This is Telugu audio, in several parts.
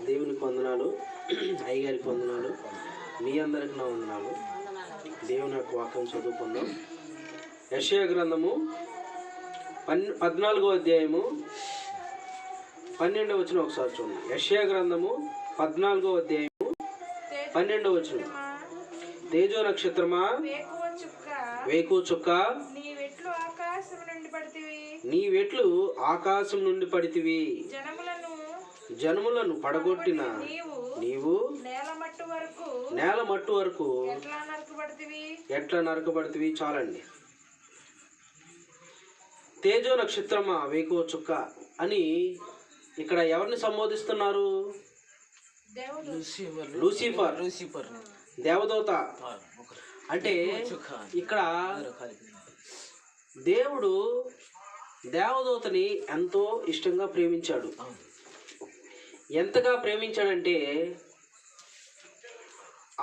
దేవునికి వందనాలు, అయ్యగారికి వందనాలు, మీ అందరికి నా వందనాలు. దేవుని యొక్క వాక్యం చదువుకుందాం. యెషయా గ్రంథము 14వ అధ్యాయము 12వ వచనం ఒకసారి చూడండి. యెషయా గ్రంథము 14వ అధ్యాయము 12వ వచనం. తేజో నక్షత్రమా, వేకువ చుక్క, నీ వెట్లు ఆకాశం నుండి పడితివి. జనములను పడగొట్టిన నీవు నేల మట్టు వరకు ఎట్లా నరకబడితివి. చాలండి. తేజో నక్షత్రమా, వేకువ చుక్క అని ఇక్కడ ఎవరిని సంబోధిస్తున్నారు? లూసిఫర్ దేవదూత. అంటే ఇక్కడ దేవుడు దేవదూతని ఎంతో ఇష్టంగా ప్రేమించాడు. ఎంతగా ప్రేమించాడంటే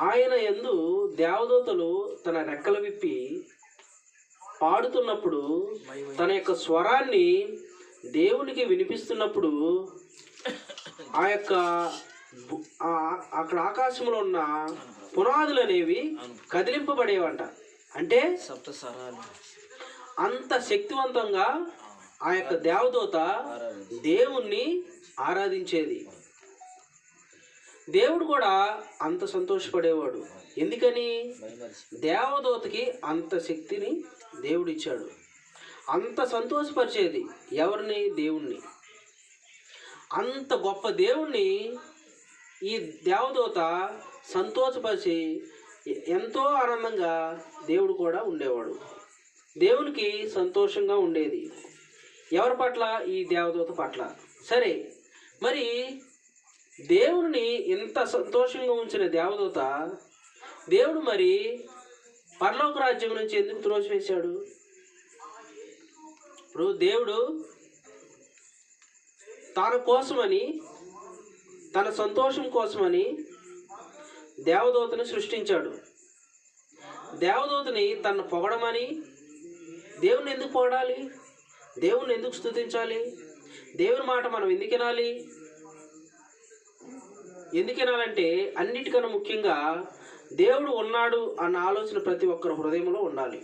ఆయన యందు దేవదూతలు తన రెక్కలు విప్పి పాడుతున్నప్పుడు, తన యొక్క స్వరాన్ని దేవునికి వినిపిస్తున్నప్పుడు ఆ యొక్క అక్కడ ఆకాశంలో ఉన్న పునాదులు అనేవి కదిలింపబడేవంట. అంటే అంత శక్తివంతంగా ఆ యొక్క దేవదూత దేవుణ్ణి ఆరాధించేది. దేవుడు కూడా అంత సంతోషపడేవాడు. ఎందుకని? దేవదూతకి అంత శక్తిని దేవుడు ఇచ్చాడు. అంత సంతోషపరిచేది ఎవరిని? దేవుణ్ణి. అంత గొప్ప దేవుణ్ణి ఈ దేవదూత సంతోషపరిచి ఎంతో ఆనందంగా దేవుడు కూడా ఉండేవాడు. దేవునికి సంతోషంగా ఉండేది. ఎవరి పట్ల? ఈ దేవదూత పట్ల. సరే, మరి దేవుని ఇంత సంతోషంగా ఉంచిన దేవదూత దేవుడు మరి పరలోక రాజ్యం నుంచి ఎందుకు త్రోసివేశాడు? ఇప్పుడు దేవుడు తన కోసమని, తన సంతోషం కోసమని దేవదూతని సృష్టించాడు. దేవదూతని తను పొగడమని, దేవుని ఎందుకు పొగడాలి? దేవుని ఎందుకు స్తుతించాలి? దేవుని మాట మనం ఎందుకు వినాలి? ఎందుకు వినాలంటే అన్నిటికన్నా ముఖ్యంగా దేవుడు ఉన్నాడు అన్న ఆలోచన ప్రతి ఒక్కరి హృదయంలో ఉండాలి.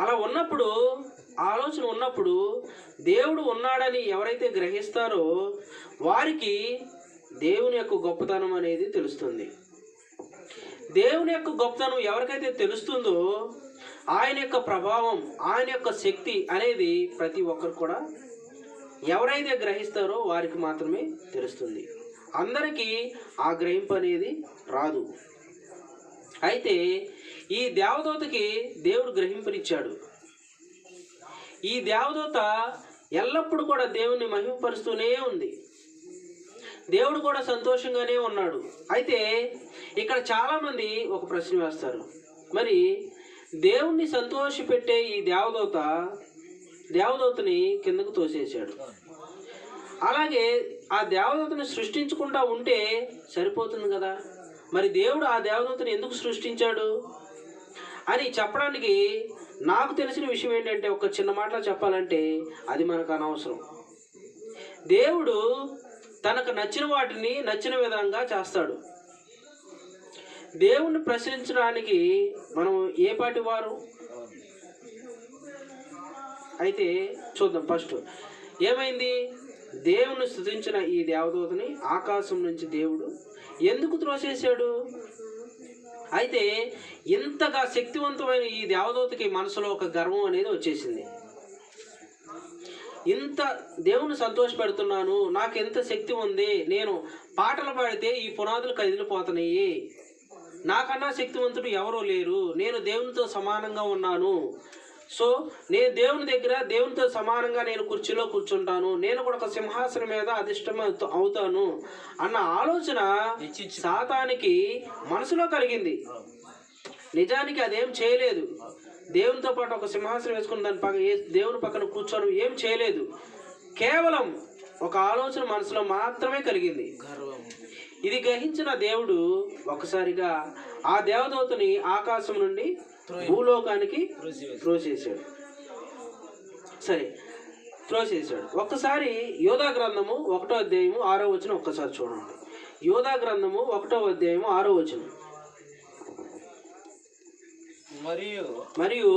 అలా ఉన్నప్పుడు, ఆలోచన ఉన్నప్పుడు దేవుడు ఉన్నాడని ఎవరైతే గ్రహిస్తారో వారికి దేవుని యొక్క గొప్పతనం అనేది తెలుస్తుంది. దేవుని యొక్క గొప్పతనం ఎవరికైతే తెలుస్తుందో ఆయన యొక్క ప్రభావం, ఆయన యొక్క శక్తి అనేది ప్రతి ఒక్కరు కూడా ఎవరైతే గ్రహిస్తారో వారికి మాత్రమే తెలుస్తుంది. అందరికీ ఆ గ్రహింపు అనేది రాదు. అయితే ఈ దేవదూతకి దేవుడు గ్రహింపునిచ్చాడు. ఈ దేవదూత ఎల్లప్పుడూ కూడా దేవుణ్ణి మహిమపరుస్తూనే ఉంది. దేవుడు కూడా సంతోషంగానే ఉన్నాడు. అయితే ఇక్కడ చాలామంది ఒక ప్రశ్న వేస్తారు, మరి దేవుణ్ణి సంతోషపెట్టే ఈ దేవదూతని కిందకు తోసేశాడు. అలాగే ఆ దేవదూతని సృష్టించకుండా ఉంటే సరిపోతుంది కదా, మరి దేవుడు ఆ దేవదూతని ఎందుకు సృష్టించాడు అని చెప్పడానికి నాకు తెలిసిన విషయం ఏంటంటే, ఒక చిన్న మాటలో చెప్పాలంటే అది మనకు అనవసరం. దేవుడు తనకు నచ్చిన వాటిని నచ్చిన విధంగా చేస్తాడు. దేవుణ్ణి ప్రశ్నించడానికి మనం ఏ పాటి వారు? అయితే చూద్దాం. ఫస్ట్ ఏమైంది? దేవుని స్తుతించిన ఈ దేవదూతని ఆకాశం నుంచి దేవుడు ఎందుకు త్రోసేశాడు? అయితే ఇంతగా శక్తివంతమైన ఈ దేవదూతకి మనసులో ఒక గర్వం అనేది వచ్చేసింది. ఇంత దేవుని సంతోషపెడుతున్నాను, నాకు ఎంత శక్తి ఉంది, నేను పాటలు పాడితే ఈ పునాదులు కదిలిపోతున్నాయి, నాకన్నా శక్తివంతుడు ఎవరూ లేరు, నేను దేవునితో సమానంగా ఉన్నాను, సో నేను దేవుని దగ్గర దేవునితో సమానంగా నేను కుర్చీలో కూర్చుంటాను, నేను కూడా ఒక సింహాసనం మీద అధిష్టం అవుతాను అన్న ఆలోచన సాతానికి మనసులో కలిగింది. నిజానికి అదేం చేయలేదు. దేవునితో పాటు ఒక సింహాసనం వేసుకుని దాని దేవుని పక్కన కూర్చోవడం ఏం చేయలేదు. కేవలం ఒక ఆలోచన మనసులో మాత్రమే కలిగింది. ఇది గ్రహించిన దేవుడు ఒకసారిగా ఆ దేవదూతని ఆకాశం నుండి భూలోకానికి త్రోసేశాడు. సరే త్రోసేసాడు. ఒక్కసారి యోధా గ్రంథము 1వ అధ్యాయము 6వ వచనం ఒక్కసారి చూడండి. యోధా గ్రంథము 1వ అధ్యాయము 6వ వచనం. మరియు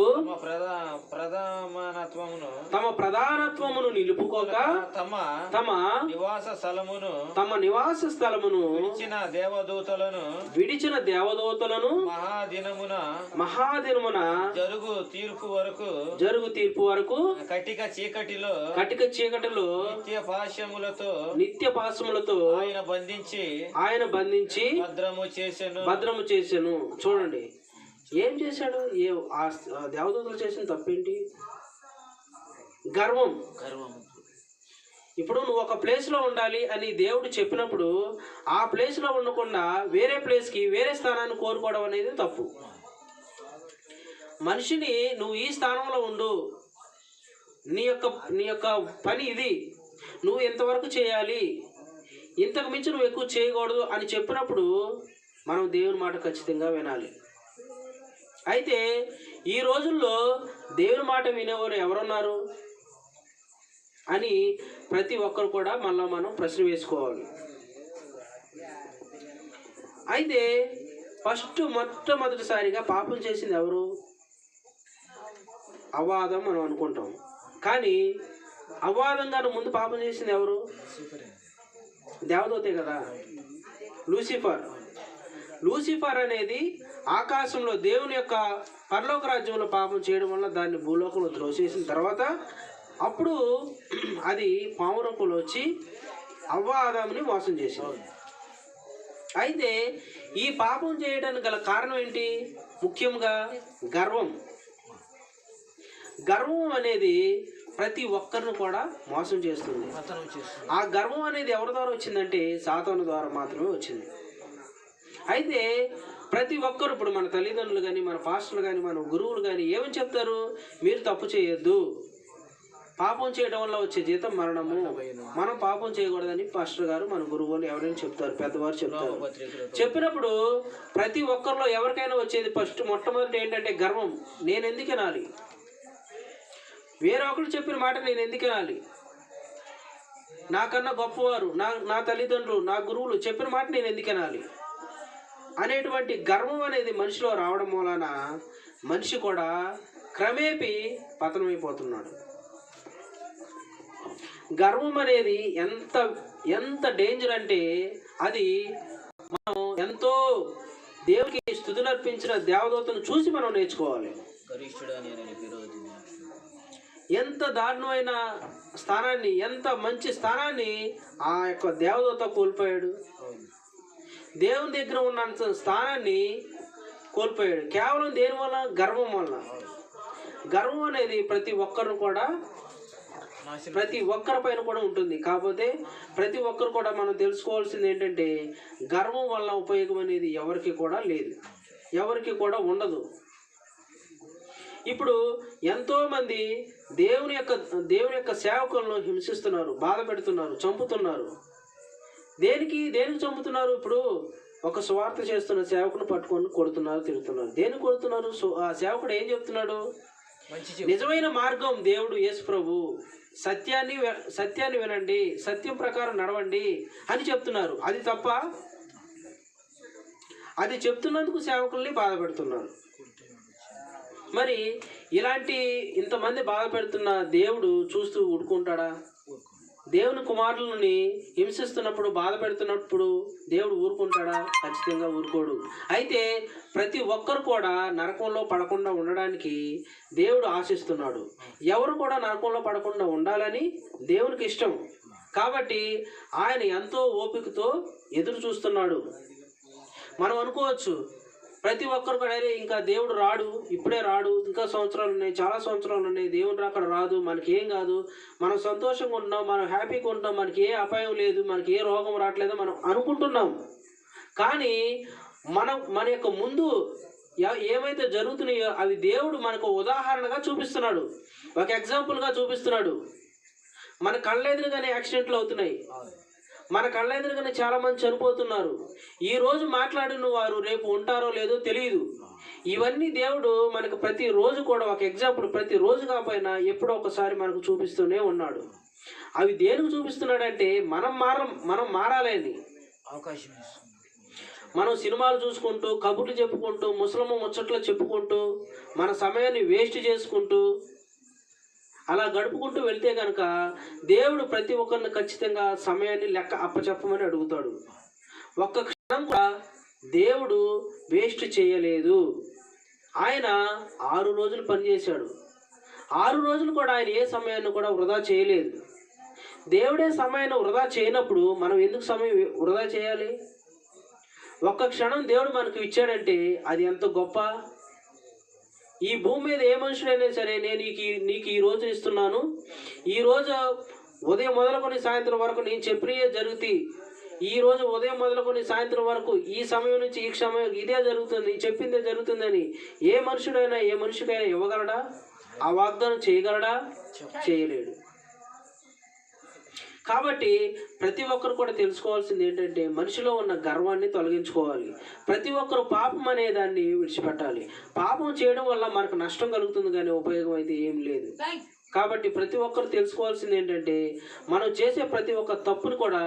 తమ ప్రధానత్వమును నిలుపుకోక తమ నివాస స్థలమును విడిచిన దేవదూతలను మహాదినమున జరుగు తీర్పు వరకు కటిక చీకటిలో నిత్య పాశములతో ఆయన బంధించి భద్రము చేసెను. చూడండి ఏం చేశాడు? ఆ దేవదూతలు చేసిన తప్పేంటి? గర్వం. ఇప్పుడు నువ్వు ఒక ప్లేస్లో ఉండాలి అని దేవుడు చెప్పినప్పుడు ఆ ప్లేస్లో ఉండకుండా వేరే ప్లేస్కి వేరే స్థానాన్ని కోరుకోవడం అనేది తప్పు. మనిషిని నువ్వు ఈ స్థానంలో ఉండు, నీ యొక్క పని ఇది, నువ్వు ఎంతవరకు చేయాలి, ఇంతకు మించి నువ్వు ఎక్కువ చేయకూడదు అని చెప్పినప్పుడు మనం దేవుని మాట ఖచ్చితంగా వినాలి. అయితే ఈ రోజుల్లో దేవుని మాట వినేవారు ఎవరున్నారు అని ప్రతి ఒక్కరు కూడా మనం ప్రశ్న వేసుకోవాలి. అయితే మొట్టమొదటిసారిగా పాపం చేసింది ఎవరు? అవ్వాదం మనం అనుకుంటాం. కానీ అవ్వాదం గారు ముందు పాపం చేసింది ఎవరు? దేవదూతే కదా, లూసిఫర్ అనేది ఆకాశంలో దేవుని యొక్క పరలోక రాజ్యంలో పాపం చేయడం వల్ల దాన్ని భూలోకంలో త్రోసేసిన తర్వాత అప్పుడు అది పాము రూపంలో వచ్చి అవ్వ ఆదాముని మోసం చేసింది. అయితే ఈ పాపం చేయడానికి గల కారణం ఏంటి? ముఖ్యంగా గర్వం అనేది ప్రతి ఒక్కరిని కూడా మోసం చేస్తుంది. ఆ గర్వం అనేది ఎవరి ద్వారా వచ్చిందంటే సాతాను ద్వారా మాత్రమే వచ్చింది. అయితే ప్రతి ఒక్కరు ఇప్పుడు మన తల్లిదండ్రులు కానీ, మన పాస్టర్లు కానీ, మన గురువులు కానీ ఏమని చెప్తారు? మీరు తప్పు చేయొద్దు, పాపం చేయడం వల్ల వచ్చే జీతం మరణము, మనం పాపం చేయకూడదని పాస్టర్ గారు, మన గురువులు ఎవరైనా చెప్తారు, పెద్దవారు చెప్తారు. చెప్పినప్పుడు ప్రతి ఒక్కరిలో ఎవరికైనా వచ్చేది మొట్టమొదటి ఏంటంటే గర్వం. నేను ఎందుకు వినాలి? వేరే ఒకరు చెప్పిన మాట నేను ఎందుకు వినాలి? నాకన్నా గొప్పవారు, నా తల్లిదండ్రులు, నా గురువులు చెప్పిన మాట నేను ఎందుకు వినాలి అనేటువంటి గర్వం అనేది మనిషిలో రావడం మూలాన మనిషి కూడా క్రమేపీ పతనమైపోతున్నాడు. గర్వం అనేది ఎంత డేంజర్ అంటే అది మనం ఎంతో దేవునికి స్తుతులు అర్పించిన దేవదూతను చూసి మనం నేర్చుకోవాలి. ఎంత దారుణమైన స్థానాన్ని, ఎంత మంచి స్థానాన్ని ఆ యొక్క దేవదూత కోల్పోయాడు. దేవుని దగ్గర ఉన్నంత స్థానాన్ని కోల్పోయాడు. కేవలం దేని వల్ల? గర్వం వల్ల. గర్వం అనేది ప్రతి ఒక్కరి పైన కూడా ఉంటుంది. కాకపోతే ప్రతి ఒక్కరు కూడా మనం తెలుసుకోవాల్సింది ఏంటంటే గర్వం వల్ల ఉపయోగం అనేది ఎవరికి కూడా లేదు, ఎవరికి కూడా ఉండదు. ఇప్పుడు ఎంతోమంది దేవుని యొక్క సేవకులను హింసిస్తున్నారు, బాధ పెడుతున్నారు, చంపుతున్నారు. దేనికి చంపుతున్నారు? ఇప్పుడు ఒక సువార్త చేస్తున్న సేవకుని పట్టుకొని కొడుతున్నారు, తిరుగుతున్నారు. దేనికి కొడుతున్నారు? ఆ సేవకుడు ఏం చెప్తున్నాడు? నిజమైన మార్గం దేవుడు యేసు ప్రభు, సత్యాన్ని వినండి, సత్యం ప్రకారం నడవండి అని చెప్తున్నారు. అది తప్ప? అది చెప్తున్నందుకు సేవకుల్ని బాధ పెడుతున్నారు. మరి ఇంతమంది బాధ పెడుతున్న దేవుడు చూస్తూ ఊరుకుంటాడా? దేవుని కుమారులని హింసిస్తున్నప్పుడు, బాధ పెడుతున్నప్పుడు దేవుడు ఊరుకుంటాడా? ఖచ్చితంగా ఊరుకోడు. అయితే ప్రతి ఒక్కరు కూడా నరకంలో పడకుండా ఉండడానికి దేవుడు ఆశిస్తున్నాడు. ఎవరు కూడా నరకంలో పడకుండా ఉండాలని దేవునికి ఇష్టం. కాబట్టి ఆయన ఎంతో ఓపికతో ఎదురు చూస్తున్నాడు. మనం అనుకోవచ్చు ప్రతి ఒక్కరు కూడా ఇంకా దేవుడు రాడు, ఇప్పుడే రాడు, ఇంకా సంవత్సరాలు ఉన్నాయి, చాలా సంవత్సరాలు ఉన్నాయి, దేవుడు అక్కడ రాదు, మనకి ఏం కాదు, మనం సంతోషంగా ఉంటున్నాం, మనం హ్యాపీగా ఉంటున్నాం, మనకి ఏ అపాయం లేదు, మనకి ఏ రోగం రావట్లేదు మనం అనుకుంటున్నాం. కానీ మన యొక్క ముందు ఏమైతే జరుగుతున్నాయో అవి దేవుడు మనకు ఉదాహరణగా చూపిస్తున్నాడు, ఒక ఎగ్జాంపుల్గా చూపిస్తున్నాడు. మన కళ్ళెదురుగానే యాక్సిడెంట్లు అవుతున్నాయి, మన కళ్ళ ఎదురుగానే చాలామంది చనిపోతున్నారు. ఈరోజు మాట్లాడిన వారు రేపు ఉంటారో లేదో తెలియదు. ఇవన్నీ దేవుడు మనకు ప్రతిరోజు కూడా ఒక ఎగ్జాంపుల్, ప్రతిరోజు కాకపోయినా ఎప్పుడో ఒకసారి మనకు చూపిస్తూనే ఉన్నాడు. అవి దేనికి చూపిస్తున్నాడంటే మనం మారాలని. అవకాశం మనం సినిమాలు చూసుకుంటూ, కబుర్లు చెప్పుకుంటూ, ముసలమ్మ ముచ్చట్లు చెప్పుకుంటూ, మన సమయాన్ని వేస్ట్ చేసుకుంటూ అలా గడుపుకుంటూ వెళ్తే కనుక దేవుడు ప్రతి ఒక్కరిని ఖచ్చితంగా సమయాన్ని లెక్క అప్పచెప్పమని అడుగుతాడు. ఒక్క క్షణం కూడా దేవుడు వేస్ట్ చేయలేదు. ఆయన 6 రోజులు పనిచేశాడు. 6 రోజులు కూడా ఆయన ఏ సమయాన్ని కూడా వృధా చేయలేదు. దేవుడే సమయాన్ని వృధా చేయనప్పుడు మనం ఎందుకు సమయం వృధా చేయాలి? ఒక్క క్షణం దేవుడు మనకు ఇచ్చాడంటే అది ఎంత గొప్ప. ఈ భూమి మీద ఏ మనుషుడైనా సరే, నేను నీకు ఈ రోజు ఇస్తున్నాను, ఈరోజు ఉదయం మొదలుకొని సాయంత్రం వరకు నేను చెప్పినయే జరుగుతాయి, ఈరోజు ఉదయం మొదలుకొని సాయంత్రం వరకు ఈ సమయం నుంచి ఈ సమయం ఇదే జరుగుతుంది, చెప్పిందే జరుగుతుందని ఏ మనిషికైనా ఇవ్వగలడా? ఆ వాగ్దానం చేయగలడా? చేయలేడు. కాబట్టి ప్రతి ఒక్కరు కూడా తెలుసుకోవాల్సింది ఏంటంటే మనిషిలో ఉన్న గర్వాన్ని తొలగించుకోవాలి. ప్రతి ఒక్కరు పాపం అనే దాన్ని విడిచిపెట్టాలి. పాపం చేయడం వల్ల మనకు నష్టం కలుగుతుంది కానీ ఉపయోగం అయితే ఏం లేదు. కాబట్టి ప్రతి ఒక్కరు తెలుసుకోవాల్సింది ఏంటంటే మనం చేసే ప్రతి ఒక్క తప్పును కూడా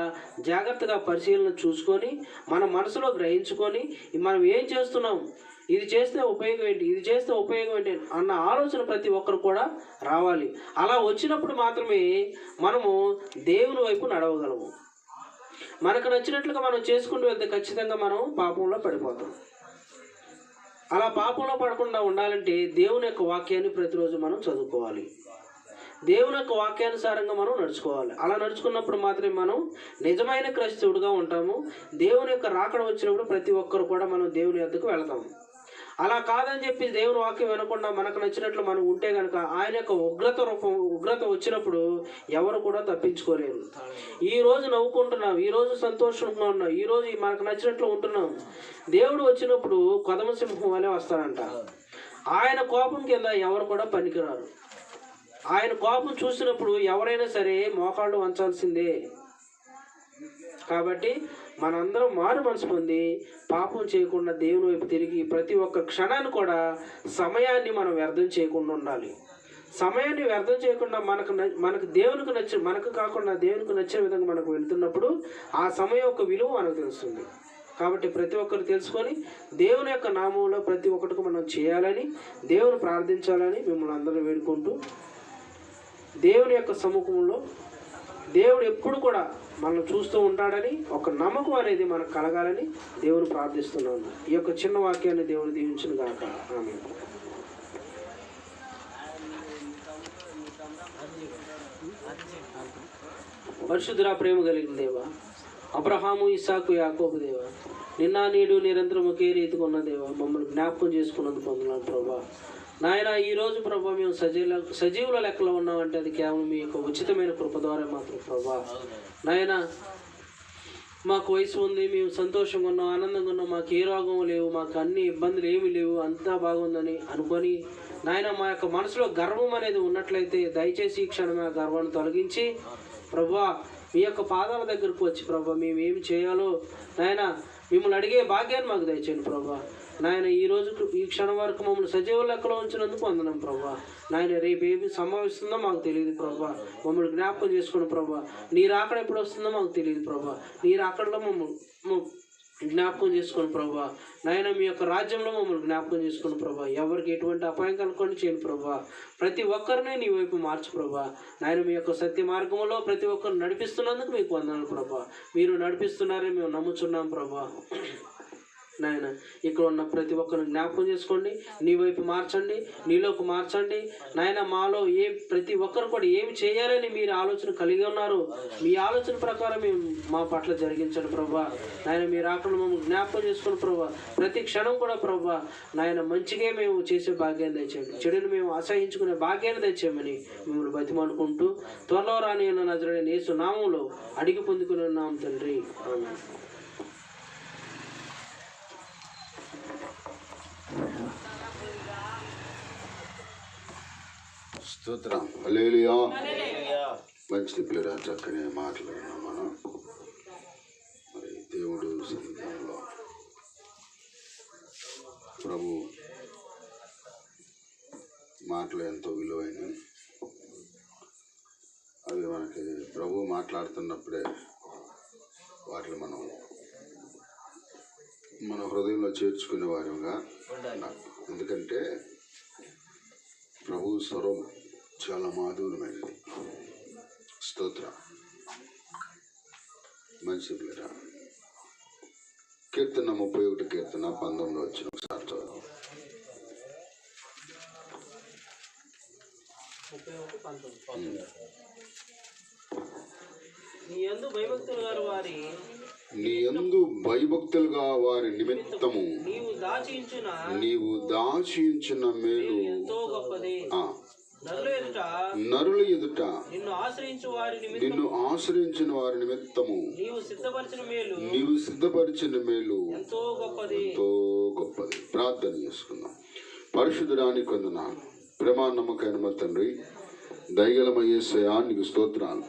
జాగ్రత్తగా పరిశీలన చూసుకొని మన మనసులో గ్రహించుకొని మనం ఏం చేస్తున్నాం, ఇది చేస్తే ఉపయోగం ఏంటి, ఇది చేస్తే ఉపయోగం ఏంటి అన్న ఆలోచన ప్రతి ఒక్కరు కూడా రావాలి. అలా వచ్చినప్పుడు మాత్రమే మనము దేవుని వైపు నడవగలము. మనకు నచ్చినట్లుగా మనం చేసుకుంటూ వెళ్తే ఖచ్చితంగా మనం పాపంలో పడిపోతాం. అలా పాపంలో పడకుండా ఉండాలంటే దేవుని యొక్క వాక్యాన్ని ప్రతిరోజు మనం చదువుకోవాలి. దేవుని యొక్క వాక్యానుసారంగా మనం నడుచుకోవాలి. అలా నడుచుకున్నప్పుడు మాత్రమే మనం నిజమైన క్రైస్తవుడిగా ఉంటాము. దేవుని యొక్క రాకడ వచ్చినప్పుడు ప్రతి ఒక్కరు కూడా మనం దేవుని యొద్దకు వెళతాము. అలా కాదని చెప్పి దేవుని వాక్యం వినకుండా మనకు నచ్చినట్లు మనం ఉంటే కనుక ఆయన యొక్క ఉగ్రత వచ్చినప్పుడు ఎవరు కూడా తప్పించుకోలేరు. ఈ రోజు నవ్వుకుంటున్నాం, ఈ రోజు సంతోషంగా ఉన్నాం, ఈ రోజు మనకు నచ్చినట్లు ఉంటున్నాం. దేవుడు వచ్చినప్పుడు కొదమ సింహం వలె వస్తాడంట. ఆయన కోపం కింద ఎవరు కూడా పనికిరారు. ఆయన కోపం చూసినప్పుడు ఎవరైనా సరే మోకాళ్ళు వంచాల్సిందే. కాబట్టి మనందరం మారు మనసు పొంది పాపం చేయకుండా దేవుని వైపు తిరిగి ప్రతి ఒక్క క్షణాన్ని కూడా సమయాన్ని మనం వ్యర్థం చేయకుండా ఉండాలి. సమయాన్ని వ్యర్థం చేయకుండా మనకు దేవునికి నచ్చిన, మనకు కాకుండా దేవునికి నచ్చిన విధంగా మనకు వెళ్తున్నప్పుడు ఆ సమయం యొక్క విలువ మనకు తెలుస్తుంది. కాబట్టి ప్రతి ఒక్కరు తెలుసుకొని దేవుని యొక్క నామంలో ప్రతి ఒక్కటికి మనం చేయాలని, దేవుని ప్రార్థించాలని మిమ్మల్ని అందరూ వేడుకుంటూ, దేవుని యొక్క సముఖంలో దేవుడు ఎప్పుడు కూడా మనం చూస్తూ ఉంటాడని ఒక నమ్మకం అనేది మనకు కలగాలని దేవుని ప్రార్థిస్తున్నాను. ఈ యొక్క చిన్న వాక్యాన్ని దేవుడు దీవించును గాక. ఆమేన్. పరిశుద్ధుడా, ప్రేమ కలిగిన దేవా, అబ్రహాము, ఇస్సాకు, యాకోబు దేవా, నిన్న నేడు నిరంతరం ఒకే రీతిగా ఉన్న దేవా, మమ్మల్ని జ్ఞాపకం చేసుకున్నందుకు పొందుతున్నాను ప్రభా. నాయన ఈరోజు ప్రభా మేము సజీవుల లెక్కలో ఉన్నామంటే అది కేవలం మీ యొక్క ఉచితమైన కృప ద్వారా మాత్రం ప్రభా. నాయన మాకు వయసు ఉంది, మేము సంతోషంగా ఉన్నాం, ఆనందంగా ఉన్నాం, మాకు ఏ రోగం లేవు, మాకు అన్ని ఇబ్బందులు ఏమీ లేవు, అంతా బాగుందని అనుకొని నాయన మా యొక్క మనసులో గర్వం అనేది ఉన్నట్లయితే దయచేసి ఈ క్షణమే ఆ గర్వాన్ని తొలగించి ప్రభా మీ యొక్క పాదాల దగ్గరకు వచ్చి ప్రభా మేము ఏమి చేయాలో నాయన మిమ్మల్ని అడిగే భాగ్యాన్ని మాకు దయచేయండి ప్రభా. నాయన ఈ క్షణం వరకు మమ్మల్ని సజీవ లెక్కలో ఉంచినందుకు వందనం ప్రభా. నాయన రేపు ఏమి సంభవిస్తుందో మాకు తెలియదు ప్రభా. మమ్మల్ని జ్ఞాపకం చేసుకుని ప్రభా. నీ రాకడ ఎప్పుడు వస్తుందో మాకు తెలియదు ప్రభా. నీ రాకడలో మమ్మల్ని జ్ఞాపకం చేసుకుని ప్రభా. నాయన మీ యొక్క రాజ్యంలో మమ్మల్ని జ్ఞాపకం చేసుకుని ప్రభా. ఎవరికి ఎటువంటి అపాయం కనుక్కొని చేయను ప్రభా. ప్రతి ఒక్కరినే నీ వైపు మార్చు ప్రభా. నాయన మీ యొక్క సత్య మార్గంలో ప్రతి ఒక్కరు నడిపిస్తున్నందుకు మీకు వందనాలు ప్రభా. మీరు నడిపిస్తున్నారని మేము నమ్ముచున్నాం ప్రభా. నాయన ఇక్కడ ఉన్న ప్రతి ఒక్కరిని జ్ఞాపకం చేసుకోండి, నీ వైపు మార్చండి, నీలోకి మార్చండి. నాయన మాలో ప్రతి ఒక్కరు కూడా ఏమి చేయాలని మీరు ఆలోచన కలిగి ఉన్నారు, మీ ఆలోచన ప్రకారం మేము మా పట్ల జరిగించండి ప్రభా. నాయన మీరు అక్కడ మమ్మల్ని జ్ఞాపకం చేసుకుని ప్రభా. ప్రతి క్షణం కూడా ప్రభా నాయన మంచిగా మేము చేసే భాగ్యాన్ని తెచ్చేయండి, చెడుని మేము అసహించుకునే భాగ్యాన్ని తెచ్చేయమని మిమ్మల్ని బతిమాలుకుంటూ త్వరలో రాని నజరేయుడైన యేసు నామంలో అడిగి పొందుకుని ఉన్నాం తండ్రి. ఆమేన్. స్తోత్రం. హల్లెలూయా. మంచి పిల్లరా, చక్కని మాట్లాడుతున్నాం మనం. ప్రభు మాటలు ఎంతో విలువైనవి. అవి మనకి ప్రభు మాట్లాడుతున్నప్పుడే వాటిని మన హృదయంలో చేర్చుకునే వారంగా ఉండాలి. ఎందుకంటే ప్రభు స్వరం చాలా మాధుర్యమైనది. స్తోత్ర. మంచి పిల్లరా, కీర్తన 31 కీర్తన 19 వచ్చిన ఒకసారి చదువు. 31:19 నీ యందు భయభక్తులుగా వారి నిమిత్తము నీవు దాచించిన మేలు నరుల ఎదుట నిన్ను ఆశ్రయించిన వారి నిమిత్తము నీవు సిద్ధపరిచిన మేలు ఎంతో గొప్పది. ప్రార్థన చేసుకుందాం. పరిశుద్ధుడానికి వందనాలు. ప్రేమ నమ్మకమైన మా తండ్రి, దయగలమయ్యే యేసయ్యా నీకు స్తోత్రాలు.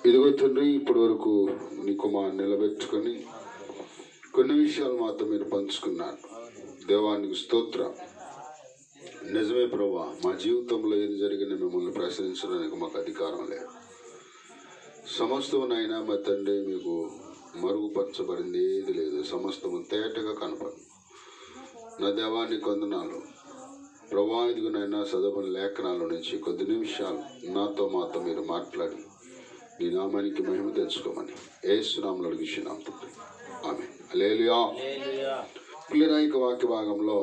ఇదిగో తండ్రి, ఇప్పటి వరకు నీ కుమారుని నిలబెట్టుకొని కొన్ని విషయాలు మాతో మీరు పంచుకున్నారు. దేవానికి స్తోత్రం. నిజమే ప్రభువా, మా జీవితంలో ఏది జరిగినా మిమ్మల్ని ప్రశ్నించడానికి మాకు అధికారం లేదు. సమస్తమునైనా మా తండ్రి మీకు మరుగుపరచబడింది ఏది లేదు. సమస్తము తేటగా కనపడు. నా దేవానికి వందనాలు ప్రభువా. ఇదిగోనైనా చదవని లేఖనాల నుంచి కొద్ది నిమిషాలు నాతో మాతో మీరు మాట్లాడి నీ నామానికి మహిమ తెచ్చుకోమని యేసు నామములో అడుగుచున్నాం తండ్రి. ఆమేన్. హల్లెలూయా. పిల్లరాయిక వాక్య భాగంలో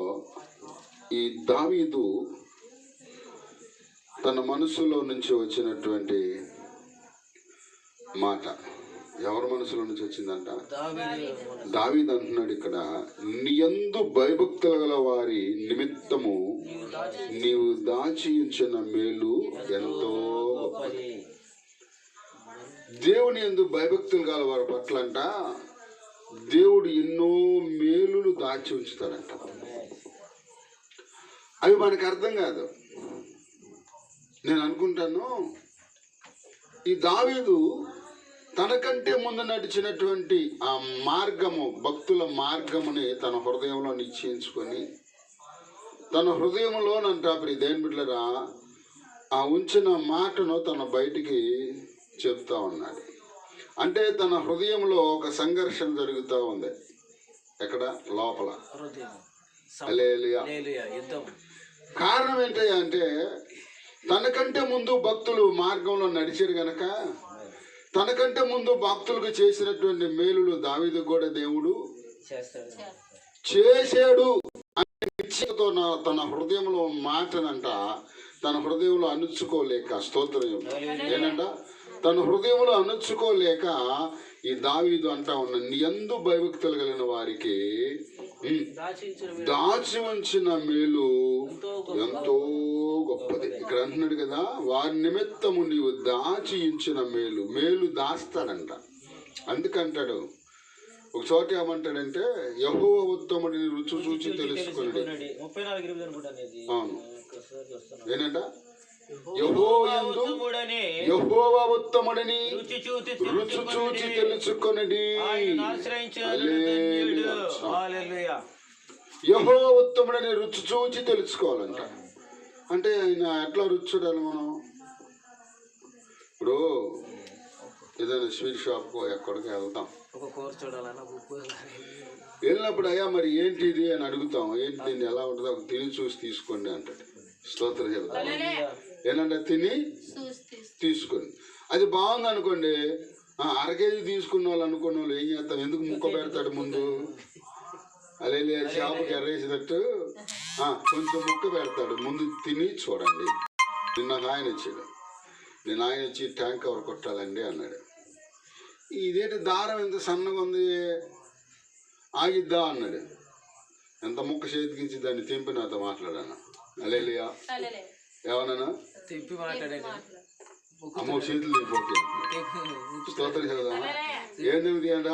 ఈ దావీదు తన మనసులో నుంచి వచ్చినటువంటి మాట ఎవరి మనసులో నుంచి వచ్చిందంట? దావీదు అంటున్నాడు ఇక్కడ, నీ యందు భయభక్తులు గల వారి నిమిత్తము నీవు దాచి ఉంచిన మేలు ఎంతో గొప్పది. దేవుని యందు భయభక్తులు గల వారి పట్ల అంట దేవుడు ఎన్నో మేలులు దాచి ఉంచుతాడంట. అవి మనకు అర్థం కాదు. నేను అనుకుంటాను, ఈ దావీదు తనకంటే ముందు నడిచినటువంటి ఆ మార్గము, భక్తుల మార్గముని తన హృదయంలో నిశ్చయించుకొని తన హృదయంలోనంట దేని బిడ్డలరా ఆ ఉంచిన మాటను తన బయటికి చెప్తా ఉన్నాడు. అంటే తన హృదయంలో ఒక సంఘర్షణ జరుగుతూ ఉంది. ఎక్కడ? లోపల. హల్లెలూయా. కారణం ఏంటంటే తనకంటే ముందు భక్తులు మార్గంలో నడిచారు గనక తనకంటే ముందు భక్తులకు చేసినటువంటి మేలులు దావీదు కూడా దేవుడు చేశాడు అనే నిశ్చయతో తన హృదయంలో మాటనంట తన హృదయంలో అణుచుకోలేక, స్తోత్రం ఏంటంట, తన హృదయంలో అణుచుకోలేక ఈ దావీదు అంటా ఉన్న నీ యందు భయభక్తులు కలిగిన వారికి దాచి ఉంచిన మేలు ఎంతో గొప్పది. ఇక్కడ అంటున్నాడు కదా, వారి నిమిత్తము నీవు దాచి ఉంచిన మేలు దాస్తాడంట. అందుకంటాడు ఒక చోట ఏమంటాడంటే, యెహోవా ఉత్తముడిని రుచి చూచి తెలుసుకున్నాడు. అవును, ఏంటంట? యెహోవా ఉత్తముడని రుచి చూచి తెలుసుకొనడి. యెహోవా ఉత్తముడని రుచి చూచి తెలుసుకోవాలంట. అంటే ఆయన ఎట్లా రుచి చూడాలి? మనం ఇప్పుడు ఏదైనా స్వీట్ షాప్ ఎక్కడికి వెళ్తాం, వెళ్ళినప్పుడు అయ్యా మరి ఏంటి ఇది అని అడుగుతాం. ఏంటి దీన్ని ఎలా ఉంటుందో తిని చూసి తీసుకోండి అంటాడు. స్తోత్రం చెప్తాం. ఏంటంటే తిని తీసుకొని అది బాగుంది అనుకోండి, 1/2 కేజీ తీసుకున్న వాళ్ళు అనుకున్న వాళ్ళు ఏం చేస్తాం? ఎందుకు ముక్క పెడతాడు ముందు? అలే షాపుకి ఎర్రేసినట్టు కొంచెం ముక్క పెడతాడు ముందు, తిని చూడండి. నిన్న ఆయన వచ్చాడు, నేను ఆయన వచ్చి ట్యాంక్ కవర్ కొట్టాలండి అన్నాడు. ఇదేంటి దారం ఎంత సన్నగా ఉంది, ఆగిద్దా అన్నాడు. ఎంత ముక్క చేతికించి దాన్ని తెంపి నాతో మాట్లాడాను. అలేలియా. ఏమన్నా తెంపి మాట్లాడాను. అమ్మ చేతులు దిగిపోతాయి. స్తోత్రం చదువుదాం. ఏం తెంపుతాయంట?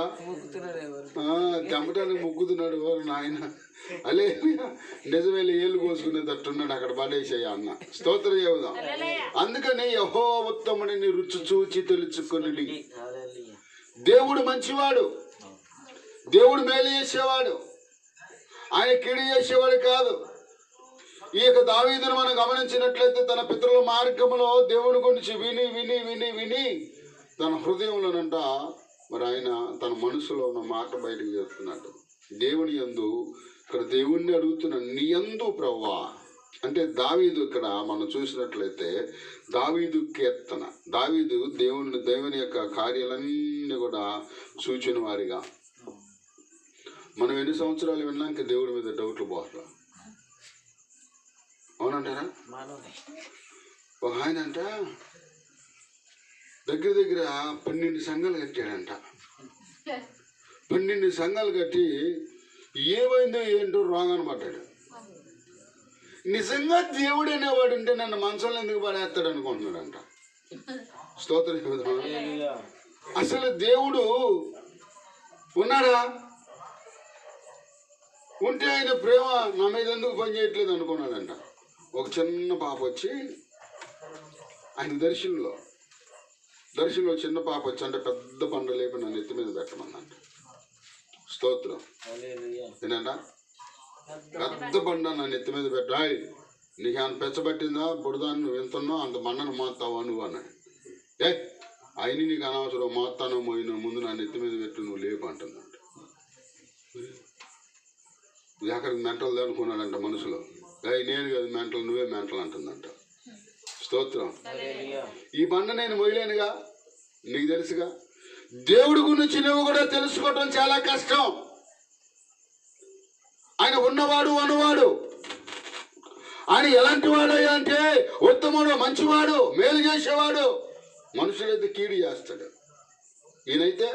తెంపటానికి ముగ్గుతున్నాడు నాయన. అలే నిజమే, ఏళ్ళు కోసుకునే తట్టున్నాడు, అక్కడ పడేసాయి అన్న. స్తోత్రం చెబుదాం. అందుకని యెహోవా ఉత్తముడిని రుచి చూచి తెలుసుకొనుడి. దేవుడు మంచివాడు, దేవుడు మేలు చేసేవాడు. ఆయన కీడు చేసేవాడు కాదు. ఈ యొక్క దావీదును మనం గమనించినట్లయితే తన పితరుల మార్గంలో దేవుని గురించి విని విని విని విని తన హృదయంలోనంట మరి ఆయన తన మనసులో ఉన్న మాట బయటకు చెప్తున్నాడు. దేవుని యందు ఇక్కడ దేవుణ్ణి అడుగుతున్న నీ యందు ప్రభువా అంటే దావీదు ఇక్కడ మనం చూసినట్లయితే దావీదు కీర్తన. దావీదు దేవుని యొక్క కార్యాలన్నీ కూడా సూచన వారిగా మనం ఎన్ని సంవత్సరాలు విన్నాక దేవుడి మీద డౌట్లు పోట్లా, అవునంటారా? ఒక ఆయన అంట దగ్గర 12 సంఘాలు కట్టాడంట. 12 సంఘాలు కట్టి ఏమైందో ఏంటో రాంగ్ పడ్డాడు. నిజంగా దేవుడు అనేవాడు ఉంటే నన్ను మంచంలో ఎందుకు పడేస్తాడు అనుకుంటున్నాడంట. స్తోత్రం. అసలు దేవుడు ఉన్నాడా? ఉంటే ఆయన ప్రేమ నా మీద ఎందుకు పని చేయట్లేదు అనుకున్నాడంట. ఒక చిన్న పాప వచ్చి ఆయన దర్శనంలో చిన్న పాప వచ్చి అంటే పెద్ద పండు లేపి నన్ను ఎత్తి మీద పెట్టమన్నంట. స్తోత్రం. ఏంటంట పెద్ద బండ నన్ను ఎత్తి మీద పెట్టాయి, నీకు ఆయన పెచ్చబట్టిందా బుడదాన్ని నువ్వు ఎంతున్నావు అంత బండను మోస్తావా నువ్వు అన్నాడు. ఆయన నీకు అనవసరం మోస్తానో మోయినో ముందు నన్ను ఎత్తి మీద పెట్టు నువ్వు లేపు అంటుందంట. ఎక్కడికి మెంటల్ అనుకున్నాడంట మనసులో. నేను కాదు మెంటల్, నువ్వే మెంటల్ అంటుందంట. స్తోత్రం. ఈ బండ నేను మోయలేనుగా, నీకు తెలుసుగా. దేవుడి గురించి నువ్వు కూడా తెలుసుకోవటం చాలా కష్టం. ఆయన ఉన్నవాడు అనువాడు. ఆయన ఎలాంటి వాడయ్యా అంటే ఉత్తముడు, మంచివాడు, మేలు చేసేవాడు. మనుషులైతే కీడు చేస్తాడు, ఈయనైతే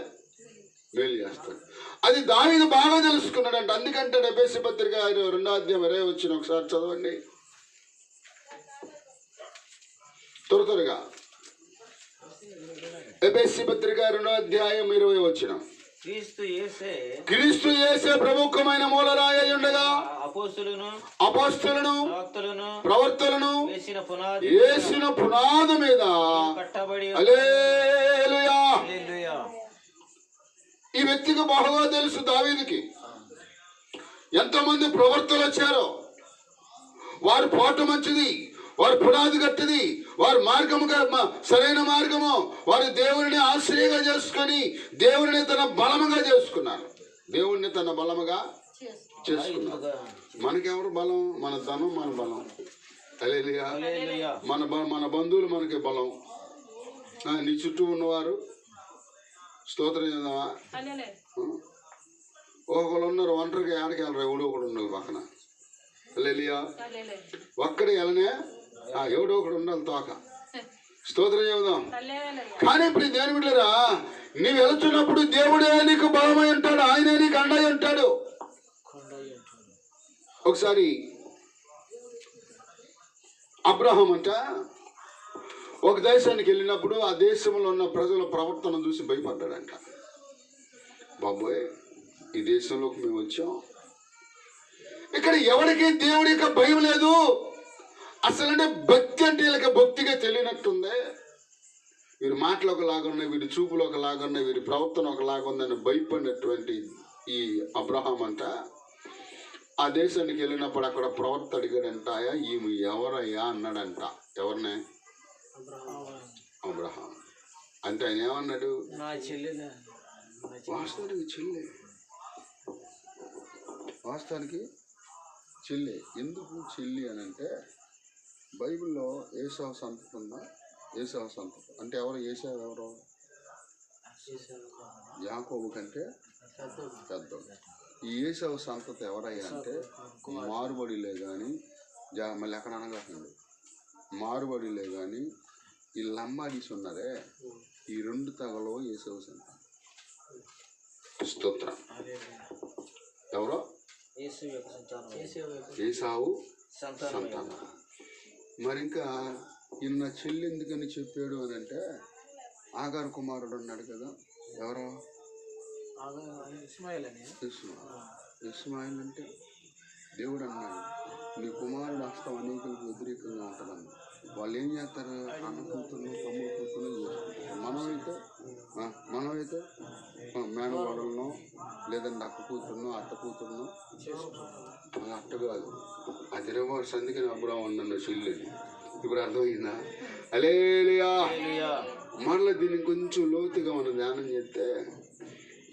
మేలు చేస్తాడు. అది దావీదు బాగా తెలుసుకున్నాడంట. అందుకంటే ఎఫెసీ పత్రిక 2వ అధ్యాయం 20 వచ్చిన ఒకసారి చదవండి త్వరగా. ఎఫెసీ పత్రిక 2వ అధ్యాయం 20 వచ్చిన. క్రీస్తు యేసే ప్రముఖమైన మూలరాయి ఉండగా అపోస్తలులను ప్రవక్తలను వేసిన పునాది మీద హల్లెలూయా. ఈ వ్యక్తికి బాగా తెలుసు దావీదుకి. ఎంతోమంది ప్రవక్తలు వచ్చారో వారి పోట మంచిది, వారి పునాది గట్టిది, వారి మార్గముగా సరైన మార్గము. వారి దేవుడిని ఆశ్రయంగా చేసుకొని దేవుడిని తన బలముగా చేసుకున్నారు. దేవుడిని తన బలముగా చేసుకున్నారు. మనకెవరు బలం? మన ధనం మన బలం. హల్లెలూయా. మన బంధువులు మనకి బలం. నీ చుట్టూ ఉన్నవారు స్తోత్రం చేద్దామా? ఒకళ్ళు ఉన్నారు ఒంటరిగా ఏడకి వెళ్ళరు, ఎవడో ఒకడు ఉండాలి పక్కన. హల్లెలూయా. ఒక్కడే వెళ్ళనే ఎవడో ఒకడు ఉండాలి తోక. స్తోత్రం చెబుదాం. కానీ ఇప్పుడు దేని బిడ్డరా, నీవు వెళుతున్నప్పుడు దేవుడే నీకు బలమై ఉంటాడు, ఆయనే నీకు అండై ఉంటాడు. ఒకసారి అబ్రహాం అంట ఒక దేశానికి వెళ్ళినప్పుడు ఆ దేశంలో ఉన్న ప్రజల ప్రవర్తన చూసి భయపడ్డాడంట. బాబోయ్, ఈ దేశంలోకి మేము వచ్చాం, ఇక్కడ ఎవరికి దేవుడి యొక్క భయం లేదు. అసలంటే భక్తి అంటే వీళ్ళకి భక్తిగా తెలియనట్టుంది. వీరి మాటలు ఒకలాగా ఉన్నాయి, వీరి చూపులు ఒకలాగా ఉన్నాయి, వీరి ప్రవర్తన ఒకలాగా ఉందని భయపడినటువంటి ఈ అబ్రహాం అంట ఆ దేశానికి వెళ్ళినప్పుడు అక్కడ ప్రవర్త అడిగాడంట, ఈమె ఎవరయ్యా అన్నాడంట. ఎవరినే? అబ్రహాం. అంటే ఆయన ఏమన్నాడు? వాస్తవానికి చెల్లి. ఎందుకు చెల్లి అని అంటే బైబిల్లో ఏసావు సంతతి ఉందా? ఏసావు సంతతి అంటే ఎవరు? ఏసావు ఎవరు? యాకోబు కంటే పెద్దోడు. ఈ ఏసావు సంతతి ఎవరయ్యా అంటే మారుబడిలే కానీ మళ్ళీ ఎక్కడ అనగాకండి, మారుబడిలే కానీ ఈ లంబాడీస్ ఉన్నారే, ఈ 2 తెగలో ఏసావు సంతతి. స్తోత్రం. ఎవరో ఏసావు సంతానం. మరి ఇంకా ఈయన చెల్లి ఎందుకని చెప్పాడు అని అంటే ఆగారు కుమారుడు ఉన్నాడు కదా, ఎవరో ఇస్మాయిల్ అంటే దేవుడు అన్నాడు, నీ కుమారుడు హస్తం అనేకులకు వ్యతిరేకంగా ఉంటుందన్న. వాళ్ళు ఏం చేస్తారు? అన్న కూతురు తమ్ముడు కూతురు చేసుకుంటారు. మనం అయితే మనమైతే మేనగోడలను లేదంటే అక్క కూతురును అత్త కూతురును అది అట్ట కాదు. అది రివర్స్. అందుకే అబ్రాహం నన్ను చెల్లెని. ఇప్పుడు అర్థమైందా? హల్లెలూయా. మరలా దీన్ని కొంచెం లోతుగా మనం ధ్యానం చేస్తే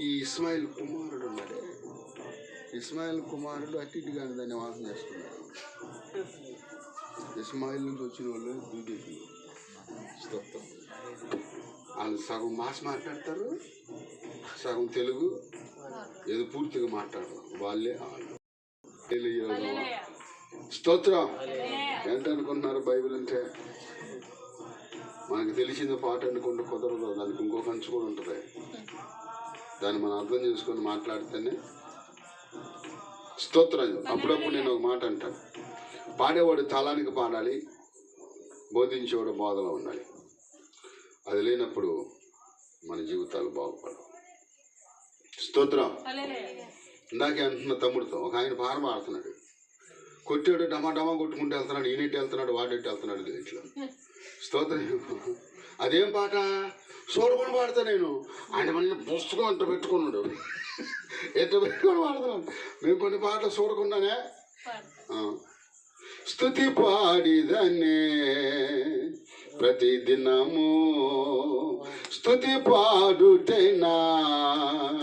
ఈ ఇస్మాయిల్ కుమారుడు ఉన్నాడే, ఇస్మాయిల్ కుమారుడు అటు ఇటుగానే దాన్ని వాసన చేసుకున్నాడు. ఇస్మాయిల్ నుంచి వచ్చిన వాళ్ళు బీజేపీ స్తోత్రం. వాళ్ళు సగం మాస్ మాట్లాడతారు, సగం తెలుగు, ఏదో పూర్తిగా మాట్లాడరు. వాళ్ళే వాళ్ళు. స్తోత్రం. ఏంటనుకుంటున్నారు బైబిల్ అంటే? మనకు తెలిసిన పాట అనుకుంటే కుదరదు, దానికి ఇంకో కంచు కూడా ఉంటుంది. దాన్ని మనం అర్థం చేసుకొని మాట్లాడితేనే స్తోత్రం. అప్పుడప్పుడు నేను ఒక మాట అంటాను, పాడేవాడు తాళానికి పాడాలి, బోధించేవాడు బోధలో ఉండాలి. అది లేనప్పుడు మన జీవితాలు బాగుపడవు. స్తోత్రం. ఇందాకే అంటున్న తమ్ముడితో ఒక ఆయన పాట పాడుతున్నాడు, కొట్టాడు, డమా కొట్టుకుంటూ వెళ్తున్నాడు, ఈయనెట్టి వెళ్తున్నాడు, వాడెట్టి వెళ్తున్నాడు ఇట్లా. స్తోత్రం. అదేం పాట? చూడకుండా పాడతా నేను. ఆయన మళ్ళీ పుస్తకం అంట పెట్టుకున్నాడు, ఎట్ట పెట్టుకొని పాడుతున్నాడు. మేము కొన్ని పాటలు చూడకుండానే స్తుతి పాడిదనే ప్రతిదినము, స్తుతి పాడుటైనా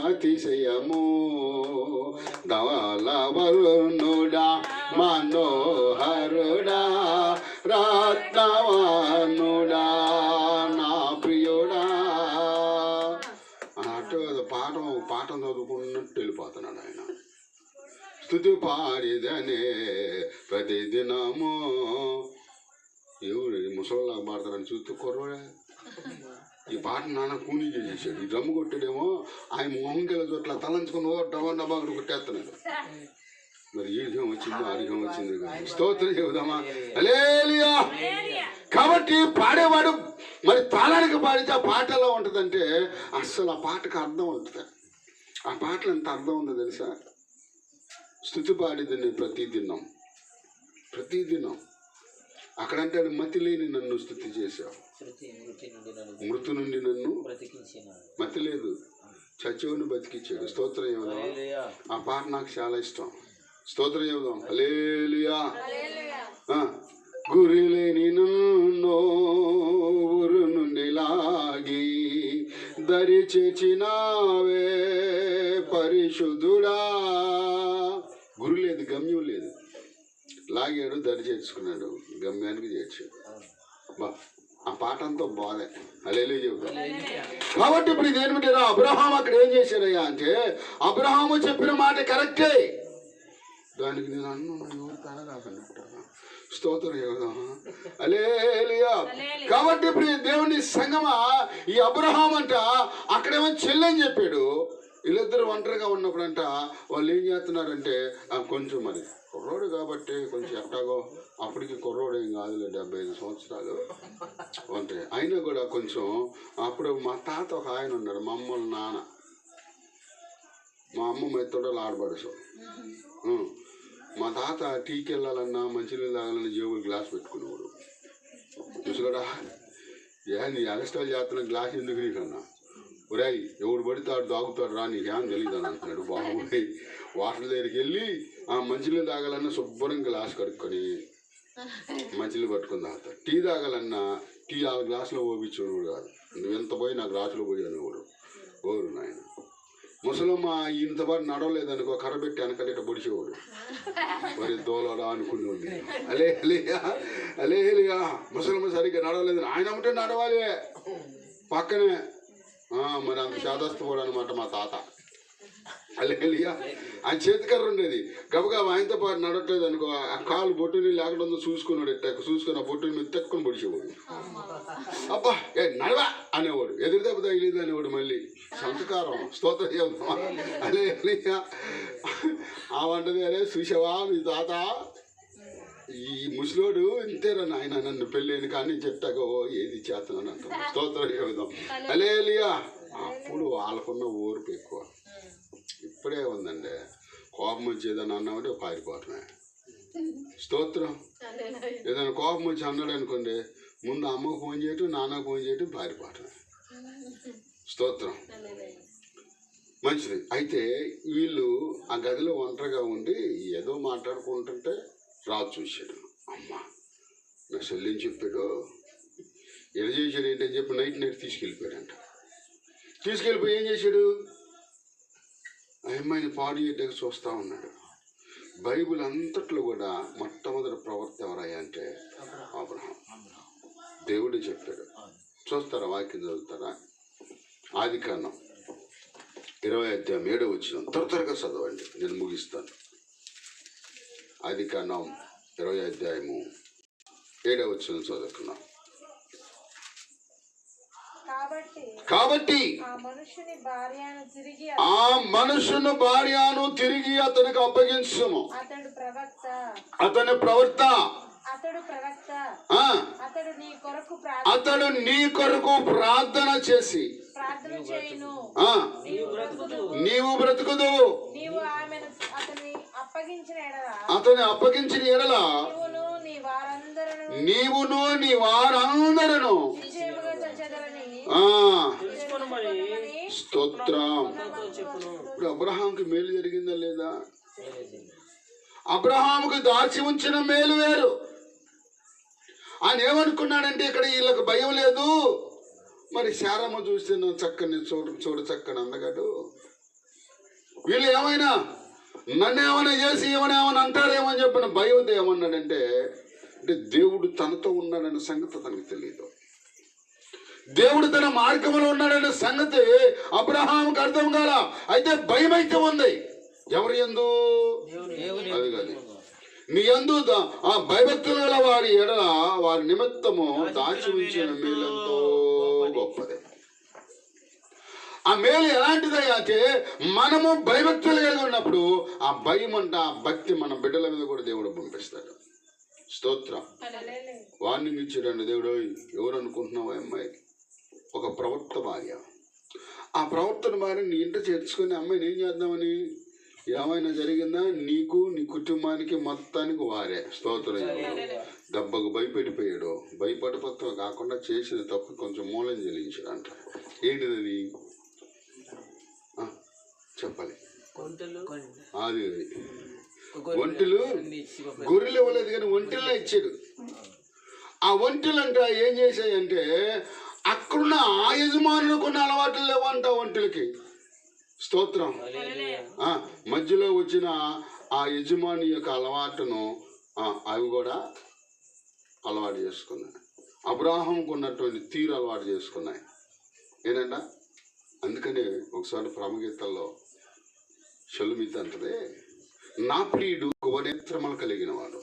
అతిశయము, ధవలవరుణుడా మనోహరుడా రత్నవానుడా నా ప్రియుడా అన్నట్టు పాఠం చదువుకున్నట్టు వెళ్ళిపోతున్నాడు ఆయన. స్తుతి పాడిదనే ప్రతిదినము. ఎవరు ముసలిలాగా పాడతారని చూస్తూ కుర్రోడే ఈ పాట నాన్న కూనీ చేసేసాడు. ఈ డ్రమ్ము కొట్టాడేమో ఆయన మొహంకెళ్ళ చోట్ల తలంచుకుని డబ్బా కొట్టేస్తున్నాడు. మరి ఈడికం వచ్చింది, ఆడికం వచ్చింది. స్తోత్రం చెబుదామా? హల్లెలూయా. కాబట్టి పాడేవాడు మరి తాళానికి పాడితే ఆ పాట ఎలా ఉంటుందంటే అస్సలు ఆ పాటకు అర్థం ఉంటుంది. ఆ పాటలు ఎంత అర్థం ఉందో తెలుసా? స్తుతి పాడిదని ప్రతిదినం అక్కడంటే మతి లేని నన్ను స్తుతి చేశావు, మృతు నుండి నన్ను మతి లేదు చచ్చివుని బతికిచ్చాడు. స్తోత్రం చెబుదాం. ఆ పాట నాకు చాలా ఇష్టం. స్తోత్రం చెబుదాం. హల్లెలూయా. గురి లేని నన్ను ఊరు నుండి లాగి దరి చేర్చినావే పరిశుద్ధుడా. గురి లేదు, గమ్యం లేదు. లాగాడు, దరి చేర్చుకున్నాడు, గమ్యానికి చేర్చాడు. బా ఆ పాట అంతా బాధే. హల్లెలూయా చెబుతాం. కాబట్టి ఇప్పుడు ఇదేమిటా? అబ్రహాం అక్కడ ఏం చేశాడయ్యా అంటే, అబ్రహాము చెప్పిన మాట కరెక్టే, దానికి నేను ఎవరు తనగాకుండా. స్తోత్రం చెబుదాం. హల్లెలూయా. కాబట్టి ఇప్పుడు దేవుని సంగమా, ఈ అబ్రహాం అంట అక్కడేమో చెల్లెని చెప్పాడు. వీళ్ళిద్దరు ఒంటరిగా ఉన్నప్పుడంట వాళ్ళు ఏం చేస్తున్నారంటే కొంచెం మరి కుర్రోడు కాబట్టి కొంచెం ఎట్టాగో, అప్పటికి కుర్రోడు ఏం కాదులే, 75 సంవత్సరాలు అంటే అయినా కూడా కొంచెం. అప్పుడు మా తాత ఒక ఆయన ఉన్నాడు, మా అమ్మల నాన్న, మా అమ్మ మెత్తడలు ఆడబడుసు. మా తాత టీకి వెళ్ళాలన్నా మంచినీళ్ళు తాగాలన్నా జేబులు గ్లాస్ పెట్టుకునేవాడు. చూసుకడా నీ అగస్టాలు చేస్తున్న గ్లాస్ ఎందుకు నీకన్నా, ఒరాయి ఎవడు పడితాడు తాగుతాడు రా, నీకేం తెలియదు అని అంటున్నాడు. బాగుపోయి వాటర్ దగ్గరికి వెళ్ళి ఆ మంచినీళ్ళు తాగాలన్నా శుభ్రం గ్లాస్ కడుక్కొని మంచినీళ్ళు పట్టుకొని తాగుతాడు. టీ తాగాలన్నా టీ ఆ గ్లాసులో పోపించేవాడు కాదు, నువ్వు ఎంత పోయి నా గ్లాసులో పోయి అనేవాడు. ఓరు నాయన. ముసలమ్మ ఇంత పాటు నడవలేదనుకో, కర్ర పెట్టి వెనకలిట పొడిచేవాడు. మరి దోలడా అనుకునేవాడు. అలేలియా. ముసలమ్మ సరిగ్గా నడవలేదు, ఆయన అమ్మటే నడవాలి పక్కనే. మరి అంత శాదస్తపోడు అనమాట మా తాత. హల్లెలూయా. ఆయన చేతికర్ర ఉండేది, గబగబా ఆయనతో పాటు నడవట్లేదు అనుకో, ఆ కాలు బొట్టుని లేకుండా చూసుకున్నాడు. చూసుకుని ఆ బొట్టుని మీద తెక్కుని పొడిచేవాడు. అబ్బా నడవా అనేవాడు, ఎదురు దెబ్బ తగిలేదు అనేవాడు. మళ్ళీ సంస్కారం. స్తోత్రం చెబుతాం. హల్లెలూయా. ఆ వంటది, అరే చూసావా మీ తాత ఈ ముసలోడు ఇంతేరా నాయన, నన్ను పెళ్ళైన కానీ చెప్తాకో ఏది చేస్తున్నాను అంటాం. స్తోత్రం చెబుదాం. హల్లెలూయా. అప్పుడు వాళ్ళకున్న ఓర్పు ఎక్కువ. ఇప్పుడే ఉందండి, కోపం వచ్చి ఏదైనా అన్నామంటే పారిపోవటమే. స్తోత్రం. ఏదైనా కోపం వచ్చి అన్నాడు అనుకోండి, ముందు అమ్మకు ఫోన్ చేయటం, నాన్నకు ఫోన్ చేయటం, పారిపోవటమే. స్తోత్రం. మంచిది. అయితే వీళ్ళు ఆ గదిలో ఒంటరిగా ఉండి ఏదో మాట్లాడుకుంటుంటే రాజు చూశాడు. అమ్మా, నా చెల్లిని చెప్పాడు, ఎలా చేశాడు ఏంటని చెప్పి నైట్ తీసుకెళ్ళిపోయాడంట. తీసుకెళ్ళిపోయి ఏం చేశాడు, ఆ అమ్మాయిని పాడు చేయడానికి చూస్తూ ఉన్నాడు. బైబిల్ అంతట్లో కూడా మొట్టమొదటి ప్రవర్త ఎవరయ్యా అంటే అబ్రహాం. దేవుడే చెప్పాడు. చూస్తారా, వాక్యం చదువుతారా? ఆదికాండం 20:7 త్వరగా చదవండి, నేను ముగిస్తాను. ఆదికాండం 20:7 చదువుకున్నాం. కాబట్టి ఆ మనుషుని భార్యను తిరిగి అతనికి అప్పగించుము. అతని ప్రవర్త అతడు నీ కొరకు ప్రార్థన చేసి నీవు బ్రతుకుదు. అతని అప్పగించిన ఎడల నీవును నీ వారందరూ స్తోత్రం. ఇప్పుడు అబ్రహాంకి మేలు జరిగిందా లేదా? అబ్రహాముకు దాచి ఉంచిన మేలు వేరు. ఆయన ఏమనుకున్నాడంటే, ఇక్కడ వీళ్ళకి భయం లేదు, మరి శారమ్మ చూస్తే చక్కని చూడు చక్కని అందగాడు, వీళ్ళు ఏమైనా నన్ను ఏమైనా చేసి ఏమైనా అంటారేమో అని చెప్పిన భయంతో ఏమన్నాడంటే, అంటే దేవుడు తనతో ఉన్నాడన్న సంగతి తనకు తెలియదు. దేవుడు తన మార్గంలో ఉన్నాడన్న సంగతి అబ్రహాముకు అర్థం కాల. అయితే భయం అయితే ఉంది. ఎవరి యందు? అది కాదు, నీ యందు ఆ భయభక్తులు గల వారి ఎడల వారి నిమిత్తము దాచి ఉంచిన మేలంతో గొప్పదే. ఆ మేలు ఎలాంటిదే అంటే, మనము భయభక్తులు కలిగి ఉన్నప్పుడు ఆ భయం అంట, ఆ భక్తి మన బిడ్డల మీద కూడా దేవుడు పంపిస్తాడు. స్తోత్రం. వార్నింగ్ ఇచ్చాడండి దేవుడు. ఎవరు అనుకుంటున్నావు? అమ్మాయి ఒక ప్రవర్త భార్య. ఆ ప్రవర్తన భార్య నీ ఇంట చేర్చుకుని అమ్మాయిని ఏం చేద్దామని, ఏమైనా జరిగిందా నీకు నీ కుటుంబానికి మొత్తానికి వారే. స్తోత్రం. దెబ్బకు భయపెడిపోయాడు. భయపడిపోతాం కాకుండా చేసిన తప్పు కొంచెం మూలం చెల్లించాడు అంట. ఏంటిది చెప్పాలి? అది ఒంటెలు గొర్రెలు ఇవ్వలేదు కానీ ఒంటెల్లో ఇచ్చాడు. ఆ ఒంటెలు అంట ఏం చేశాయంటే, అక్కడున్న ఆ యజమానులకు అలవాట్లు లేవంట ఒంటెలకి. స్తోత్రం. మధ్యలో వచ్చిన ఆ యజమాని యొక్క అలవాటును అవి కూడా అలవాటు చేసుకున్నాయి. అబ్రాహాంకు ఉన్నటువంటి తీరు అలవాటు చేసుకున్నాయి. ఏంటంట, అందుకని ఒకసారి ప్రాముఖ్యతల్లో షలుమిత అంటది, నా ప్రియుడు గువనేత్రములు కలిగిన వాడు.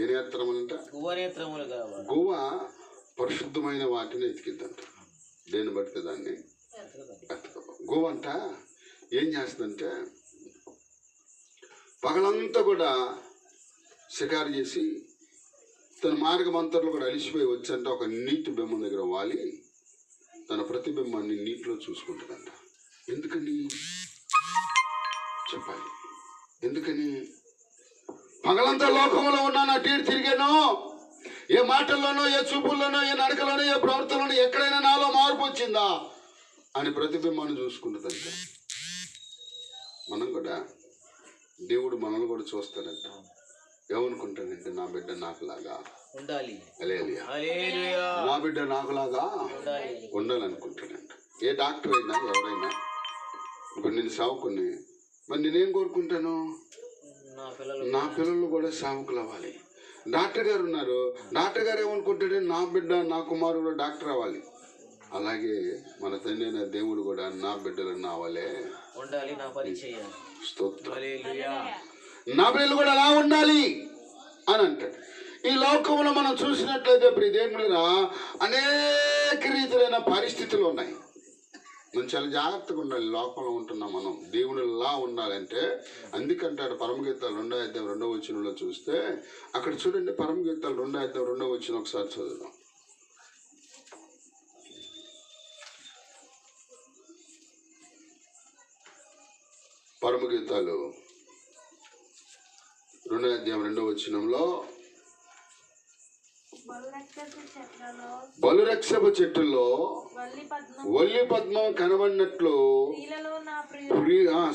ఏ నేత్రములంట? గువ పరిశుద్ధమైన వాటిని ఎతికిద్దంట. దేన్ని బట్టి దాన్ని గువ అంట ఏం చేస్తుందంటే, పగలంతా కూడా షికారు చేసి తన మార్గమంతర్లో కూడా అలిసిపోయి వచ్చంట ఒక నీటి బింబం దగ్గర వాలి తన ప్రతిబింబాన్ని నీటిలో చూసుకుంటుందంట. ఎందుకని చెప్పాలి? ఎందుకని? పగలంతా లోకంలో ఉన్నాను, అటు ఇటు తిరిగాను, ఏ మాటల్లోనో, ఏ చూపుల్లోనో, ఏ నడకలోనో, ఏ ప్రవర్తనలోనో ఎక్కడైనా నాలో మార్పు వచ్చిందా అని ప్రతిబింబాన్ని చూసుకుంటుందంట. మనం కూడా, దేవుడు మనల్ని కూడా చూస్తాడంట. ఏమనుకుంటాడంటే, నా బిడ్డ నాకులాగా ఉండాలి, నా బిడ్డ నాకులాగా ఉండాలనుకుంటాడంట. ఏ డాక్టర్ అయినా ఎవరైనా, ఇప్పుడు నేను సావుకుని, మరి నేనేం కోరుకుంటాను, నా పిల్లలు కూడా సావుకులు అవ్వాలి. డాక్టర్ గారు ఉన్నారు, డాక్టర్ గారు ఏమనుకుంటాడంటే, నా బిడ్డ నా కుమారుడు డాక్టర్ అవ్వాలి. అలాగే మన తండ్రి అయిన దేవుడు కూడా నా బిడ్డలు నావలే ఉండాలి, నా పరిచయం. స్తోత్రం. నా బిడ్డలు కూడా అలా ఉండాలి అని అంటాడు. ఈ లోకంలో మనం చూసినట్లయితే ప్రియదేవునిరా అనేక రీతిలైన పరిస్థితులు ఉన్నాయి. మనం చాలా జాగ్రత్తగా ఉండాలి. లోకంలో ఉంటున్నాం మనం, దేవునిలా ఉండాలంటే. అందుకంటాడు పరమగీతాలు 2:2 చూస్తే, అక్కడ చూడండి, పరమగీతాలు 2:2 ఒకసారి చదువుదాం. పరమగీతాలు 2:2 బలురక్షపు చెట్టుల్లో వల్లి పద్మం కనబడినట్లు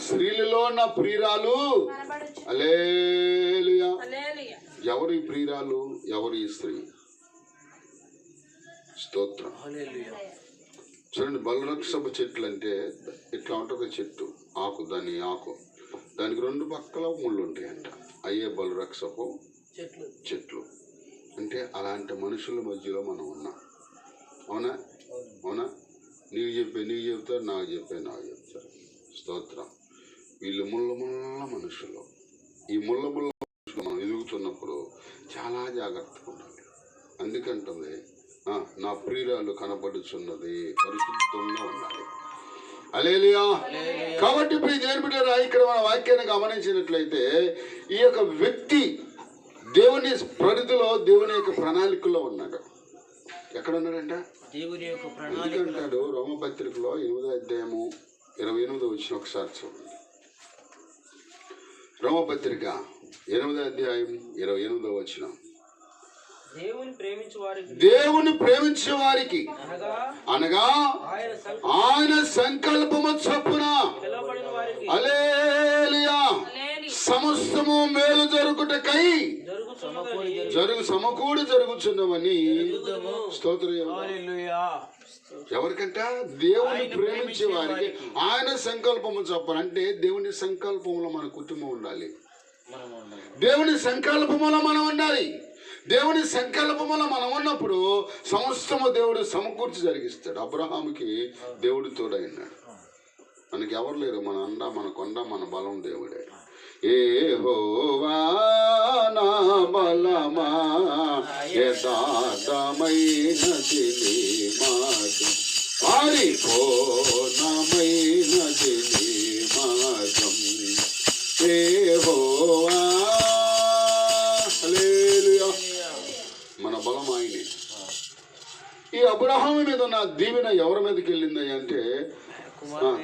స్త్రీలలో నా ప్రియురాలు. హల్లెలూయా. ఎవరు ఈ ప్రియురాలు? ఎవరు ఈ స్త్రీ? స్తోత్రం. చూడండి, బలురక్షపు చెట్లు అంటే ఇట్లా ఉంటుంది చెట్టు, ఆకు, దానికి రెండు పక్కల ముళ్ళు ఉంటాయంట. అయ్యే బలురక్షపు చెట్లు అంటే అలాంటి మనుషుల మధ్యలో మనం ఉన్నాం. అవునా? నీకు చెప్తారు, నాకు చెప్తారు. స్తోత్రం. వీళ్ళు ముళ్ళ మనుషులు. ఈ ముళ్ళ మనుషులు మనం ఎదుగుతున్నప్పుడు చాలా జాగ్రత్తగా ఉండాలి. అందుకంటుంది నా ప్రియురాలు కనపడుచున్నది, పరిశుద్ధంగా ఉండాలి. హల్లెలూయా. కాబట్టి ఇప్పుడు దేవుని బిడ్డలారా, ఇక్కడ మన వాక్యాన్ని గమనించినట్లయితే ఈ యొక్క వ్యక్తి దేవుని పరిధిలో, దేవుని యొక్క ప్రణాళికలో ఉన్నాడు. ఎక్కడ ఉన్నాడంట? దేవుని యొక్క ప్రణాళిక అంటాడు. రోమపత్రికలో 8వ అధ్యాయము 28వ వచనం ఒకసారి చూడండి. రోమపత్రిక 8వ అధ్యాయం 28వ వచనం. దేవుని ప్రేమించే వారికి అనగా ఆయన సంకల్పము చొప్పున హల్లెలూయా సమస్తము మేలు జరుగుటకై సమకూడి జరుగుచున్నవని. స్తోత్రం. ఎవరికంట? దేవుని ప్రేమించే వారికి ఆయన సంకల్పము చొప్పున. అంటే దేవుని సంకల్పంలో మన కుటుంబం ఉండాలి. దేవుని సంకల్పములో మనం ఉండాలి. దేవుని సంకల్పములో మనం ఉన్నప్పుడు సమస్తము దేవుడు సమకూర్చి జరిగిస్తాడు. అబ్రహాముకి దేవుడు తోడైనాడు. మనకి ఎవరు లేరు. మన అండ, మన కొండ, మన బలం దేవుడే. యెహోవా నా బలమా యథార్థమైనది నీ మార్గం, పరిపూర్ణమైనది నీ మార్గం. యెహోవా. హల్లెలూయా. మన బలం ఆయనే. ఈ అబ్రహాము మీద ఉన్న దీవెన ఎవరి మీదకి వెళ్ళింది అంటే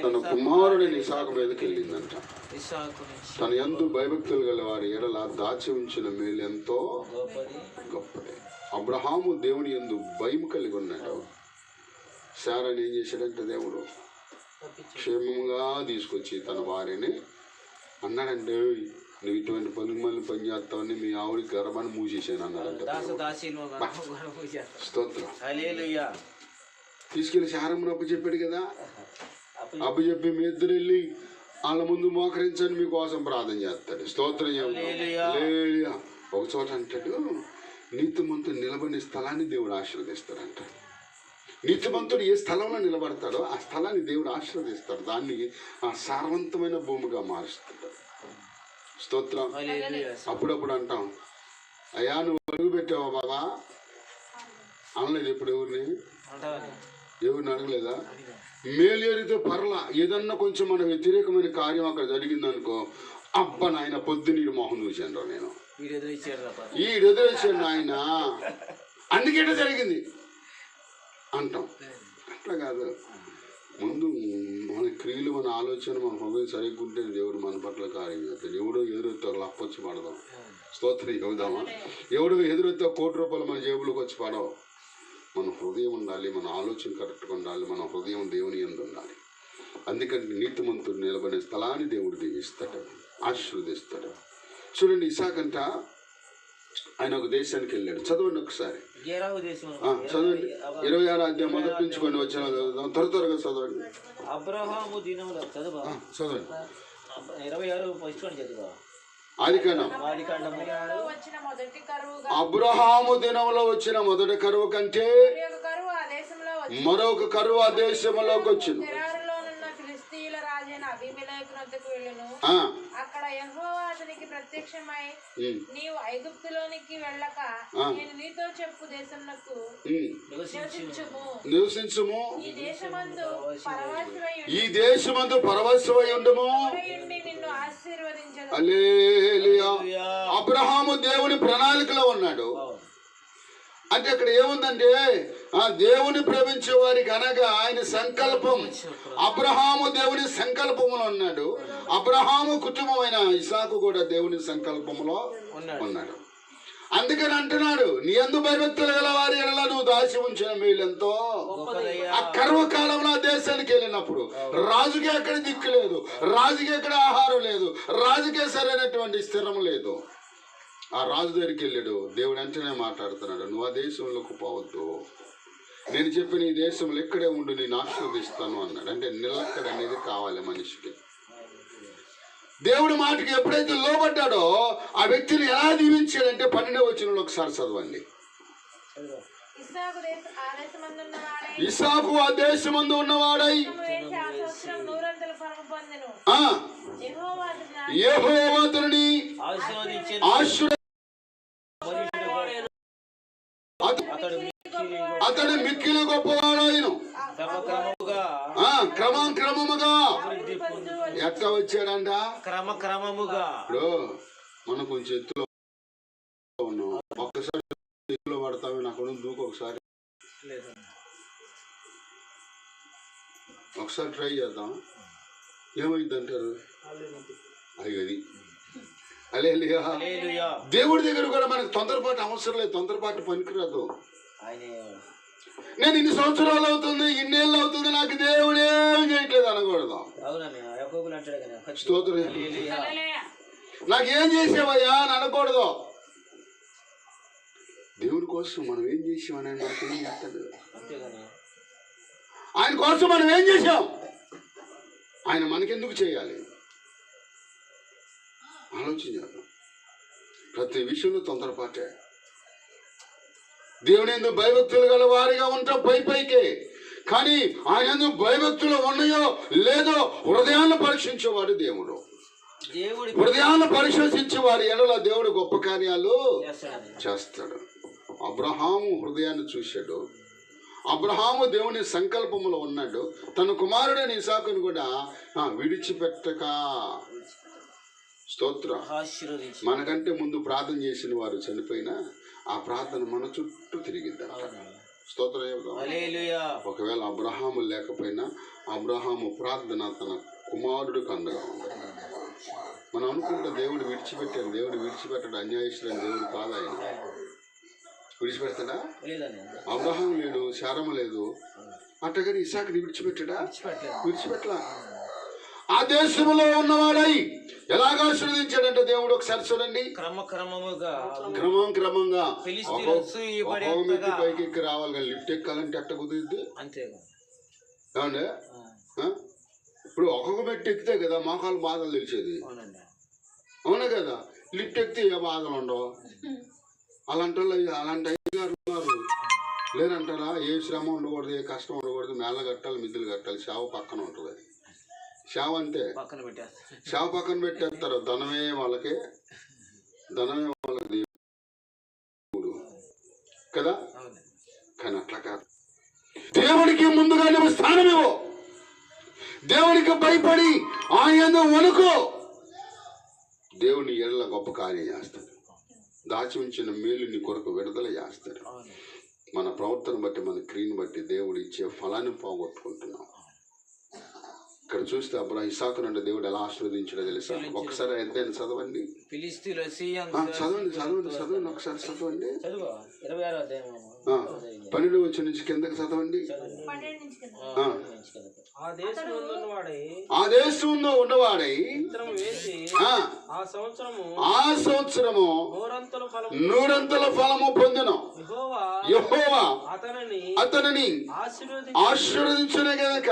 తన కుమారుడిని ఇసాకు మీదకి వెళ్ళిందంట. తన యందు భయభక్తులు గల వారి ఎడల దాచి ఉంచిన మేలు ఎంతో గొప్పది. అబ్రహాము దేవుని యందు భయం కలిగి ఉన్నాడు. శారాని ఏం చేశాడంటే దేవుడు క్షేమంగా తీసుకొచ్చి తన భార్యని అన్నాడంటే, నువ్వు ఇటువంటి పని చేస్తావని మీ ఆవిడ గర్భాన్ని మూసేసాను అన్నాడంట. స్తోత్రం. తీసుకెళ్లి శారమ్మను అప్పు చెప్పాడు కదా. అప్పు చెప్పి మీ ఇద్దరు వెళ్ళి వాళ్ళ ముందు మోకరించని మీకోసం ప్రార్థన చేస్తాడు. స్తోత్రం. ఒక చోట అంటాడు, నీతిమంతుడు నిలబడిన స్థలాన్ని దేవుడు ఆశీర్వదిస్తాడంట. నీతిమంతుడు ఏ స్థలంలో నిలబడతాడో ఆ స్థలాన్ని దేవుడు ఆశీర్వదిస్తాడు. దాన్ని ఆ సారవంతమైన భూమిగా మారుస్తాడు. స్తోత్రం. అప్పుడప్పుడు అంటాం, అయ్యా నువ్వు అడుగు పెట్టావా బాబా అనలేదు. ఎప్పుడు ఎవరిని అడగలేదా? మేలు ఎరిగితే పర్లా. ఏదన్నా కొంచెం మన వ్యతిరేకమైన కార్యం అక్కడ జరిగిందనుకో, అబ్బా నాయన పొద్దున్నీడు మొహం చూశాను నేను, ఎదురేసాడు నాయన, అందుకే జరిగింది అంటాం. అట్లా కాదు. ముందు మన క్రియలు, మన ఆలోచన, మన హృదయం సరిగ్గా ఉంటే దేవుడు మన పట్ల కార్యం చేస్తాడు. ఎవడో ఎదురొత్తే లప్పొచ్చి పడదాం. స్తోత్రం చెబుదామా? ఎవడో ఎదురొత్తే 1 కోటి రూపాయలు మన జేబులోకి వచ్చి పడవు. మన హృదయం ఉండాలి, మన ఆలోచన కరెక్ట్గా ఉండాలి, మన హృదయం దేవుని యందు ఉండాలి. అందుకని నీతిమంతుడు నిలబడే స్థలాన్ని దేవుడు దీవిస్తాడు, ఆశీర్వదిస్తాడు. చూడండి, ఇసాకంట ఆయన ఒక దేశానికి వెళ్ళాడు. చదవండి ఒకసారి, చదవండి. 26వ అధ్యాయం మొదటి నుంచి కొన్ని వచ్చిన త్వరగా చదవండి. అబ్రహాము దినములో చదవండి. 26 అబ్రహాము దినంలో వచ్చిన మొదటి కరువు కంటే మరొక కరువు ఆ దేశంలోకి వచ్చింది. అక్కడ యెహోవా అతనికి ప్రత్యక్షమై, నీవు ఐగుప్తులోనికి వెళ్ళక నేను నీతో చెప్పు దేశమునకు నివసించుము, ఈ దేశమందు పరవశమై ఉండుము, నిన్ను ఆశీర్వదించదు. హల్లెలూయా. అబ్రహాము దేవుని ప్రణాళికలో ఉన్నాడు. అంటే అక్కడ ఏముందంటే ఆ దేవుని ప్రేమించే వారికి అనగా ఆయన సంకల్పం. అబ్రహాము దేవుని సంకల్పంలో ఉన్నాడు. అబ్రహాము కుటుంబమైన ఇసాకు కూడా దేవుని సంకల్పంలో ఉన్నాడు. అందుకని అంటున్నాడు, నీ యందు భయభక్తులు గల వారి ఎడల నువ్వు దాచి ఉంచిన మేలెంతో. ఆ కర్మకాలంలో ఆ దేశానికి వెళ్ళినప్పుడు రాజుకి ఎక్కడ దిక్కు లేదు, రాజుకి ఎక్కడ ఆహారం లేదు, రాజుకే సరైనటువంటి స్థిరం లేదు. ఆ రాజు దగ్గరికి వెళ్ళాడు, దేవుడు వెంటనే మాట్లాడుతున్నాడు, నువ్వు ఆ దేశంలోకి పోవద్దు, నేను చెప్పిన ఈ దేశంలో ఇక్కడే ఉండు, నేను ఆశీర్వదిస్తాను అన్నాడు. అంటే నిలకడ అనేది కావాలి మనిషికి. దేవుడి మాటకి ఎప్పుడైతే లోబడ్డాడో ఆ వ్యక్తిని ఎలా దీవించాడంటే 12వ వచనంలో ఒకసారి చదవండి. ఇస్సాకు ఆ దేశమందు ఉన్నవాడై యెహోవా అతనిని అతడు మిక్కిలి గొప్పవాడాయను. క్రమముగా ఎట్లా వచ్చాడంట? క్రమముగా. ఇప్పుడు మనం కొంచెం ఎత్తులో ఉన్నాం, ఒక్కసారి ఎత్తులో పడతామే, నాకు దూకు ఒకసారి ట్రై చేద్దాం, ఏమైంది అంటారు? అది హల్లెలూయా. దేవుడి దగ్గర కూడా మనకు తొందరపాటు అవసరం లేదు, తొందరపాటు పనికిరాదు. నేను ఇన్ని సంవత్సరాలు అవుతుంది, ఇన్నేళ్ళు అవుతుంది, నాకు దేవుడు ఏమి చేయట్లేదు అనకూడదు. స్తోత్రం. నాకేం చేసావయ్యా అని అనకూడదు. దేవుడి కోసం మనం ఏం చేసామని నాకేం చేస్తాడు? ఆయన కోసం మనం ఏం చేసాం, ఆయన మనకెందుకు చేయాలి? ఆలోచించాలి. ప్రతి విషయంలో తొందరపాటే. దేవుని యందు భయభక్తులు గల వారిగా ఉంటాం పైకే, కానీ ఆయన యందు భయభక్తులు ఉన్నాయో లేదో హృదయాన్ని పరీక్షించేవాడు దేవుడు. హృదయాన్ని పరిశోధించే వారి ఎడల దేవుడు గొప్ప కార్యాలు చేస్తాడు. అబ్రహాము హృదయాన్ని చూశాడు. అబ్రహాము దేవుని సంకల్పములో ఉన్నాడు. తన కుమారుడైన ఇసాకును కూడా విడిచిపెట్టక. స్తోత్రం. మనకంటే ముందు ప్రార్థన చేసిన వారు చనిపోయినా ఆ ప్రార్థన మన చుట్టూ తిరిగిద్దాం. స్తోత్రం. ఒకవేళ అబ్రహాము లేకపోయినా అబ్రహాము ప్రార్థన తన కుమారుడికి అండగా ఉంది. మనం అనుకుంటే దేవుడు విడిచిపెట్టాడు, దేవుడు విడిచిపెట్టాడు, అన్యాయస్తుడని దేవుడు కాదు. ఆయన విడిచిపెడతాడా? అబ్రహాం లేడు, శారము లేదు, అట్టగాని ఇసాకుని విడిచిపెట్టాడా? విడిచిపెట్టలా. ఆ దేశంలో ఉన్నవాడై ఎలాగా ఆశీర్వదించాడంటే దేవుడు ఒకసారి చూడండి. క్రమంగా మెట్టి పైకి ఎక్కి రావాలి, కానీ లిఫ్ట్ ఎక్కాలంటే ఎట్ట కుదిరిద్ది? ఏమండి? ఇప్పుడు ఒక్కొక్క మెట్టి ఎక్కితే కదా మోకాలు బాధలు తెలిసేది, అవునా కదా? లిఫ్ట్ ఎక్కితే ఏ బాధలు ఉండవు. అలాంటి అయ్యగారు ఉన్నారు లేరంటారా? ఏ శ్రమ ఉండకూడదు, ఏ కష్టం ఉండకూడదు, మేళ కట్టాలి, మిద్దులు కట్టాలి, సేవ పక్కన ఉంటుంది. సేవ అంతే, సేవ పక్కన పెట్టేస్తారు. ధనమే వాళ్ళకి దేవుడు కదా. కానీ అట్లా కాదు. దేవుడికి ముందుగా నువ్వు స్థానం ఇవ్వు, దేవునికి భయపడి ఆయన వణుకు, దేవుని ఎడల గొప్ప కార్యం చేస్తాడు. దాచి ఉంచిన మేలు నీ కొరకు విడుదల చేస్తాడు. మన ప్రవర్తన బట్టి, మన క్రియను బట్టి దేవుడు ఇచ్చే ఫలాన్ని పోగొట్టుకుంటున్నాం. ఇక్కడ చూస్తే అప్పుడు ఇసాకు నుండి దేవుడు ఎలా ఆశీర్వదించాడో తెలుసా? ఒకసారి ఎంతైనా చదవండి, చదవండి ఒకసారి చదవండి. 12 వచ్చి నుంచి కిందకి చదవండి. ఆ దేశంలో ఉన్నవాడై ఆ సంవత్సరము నూరంతల ఫలము పొందెను. యెహోవా అతనిని ఆశీర్వదించును గనుక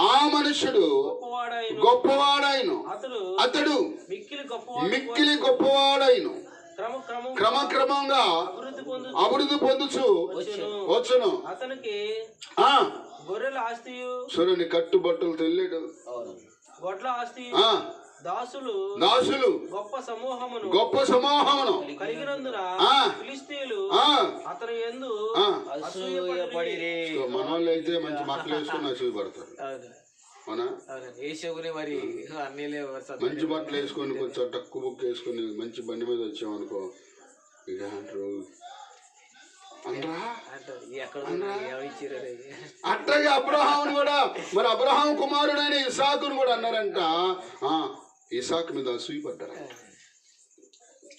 ఆ మనుషుడు గొప్పవాడాయను. అతడు మిక్కిలి గొప్పవాడాయను. క్రమక్రమంగా అభివృద్ధి పొందుచు వచ్చును. అతనికి గొర్రెల ఆస్తి, చూడండి, కట్టుబట్టలతో వెళ్ళాడు. గొడ్ల ఆస్తి, దాసులు గొప్ప సమూహమును కలిగినందున ఫిలిష్తీయులు అతని యందు అసూయపడిరి. మనోళ్ళు అయితే మంచి బట్టలు వేసుకుని అసూయపడతారు. మంచి బట్టలు వేసుకొని కొంచెం తక్కువ బుక్ వేసుకొని మంచి బండి మీద వచ్చామనుకో, ఇక అంటారు అట్లాగే అబ్రహామును కూడా, మరి అబ్రహాం కుమారుడైన ఇసాకును కూడా అన్నారంట, ఇసాకు మీద అసూయపడ్డారు.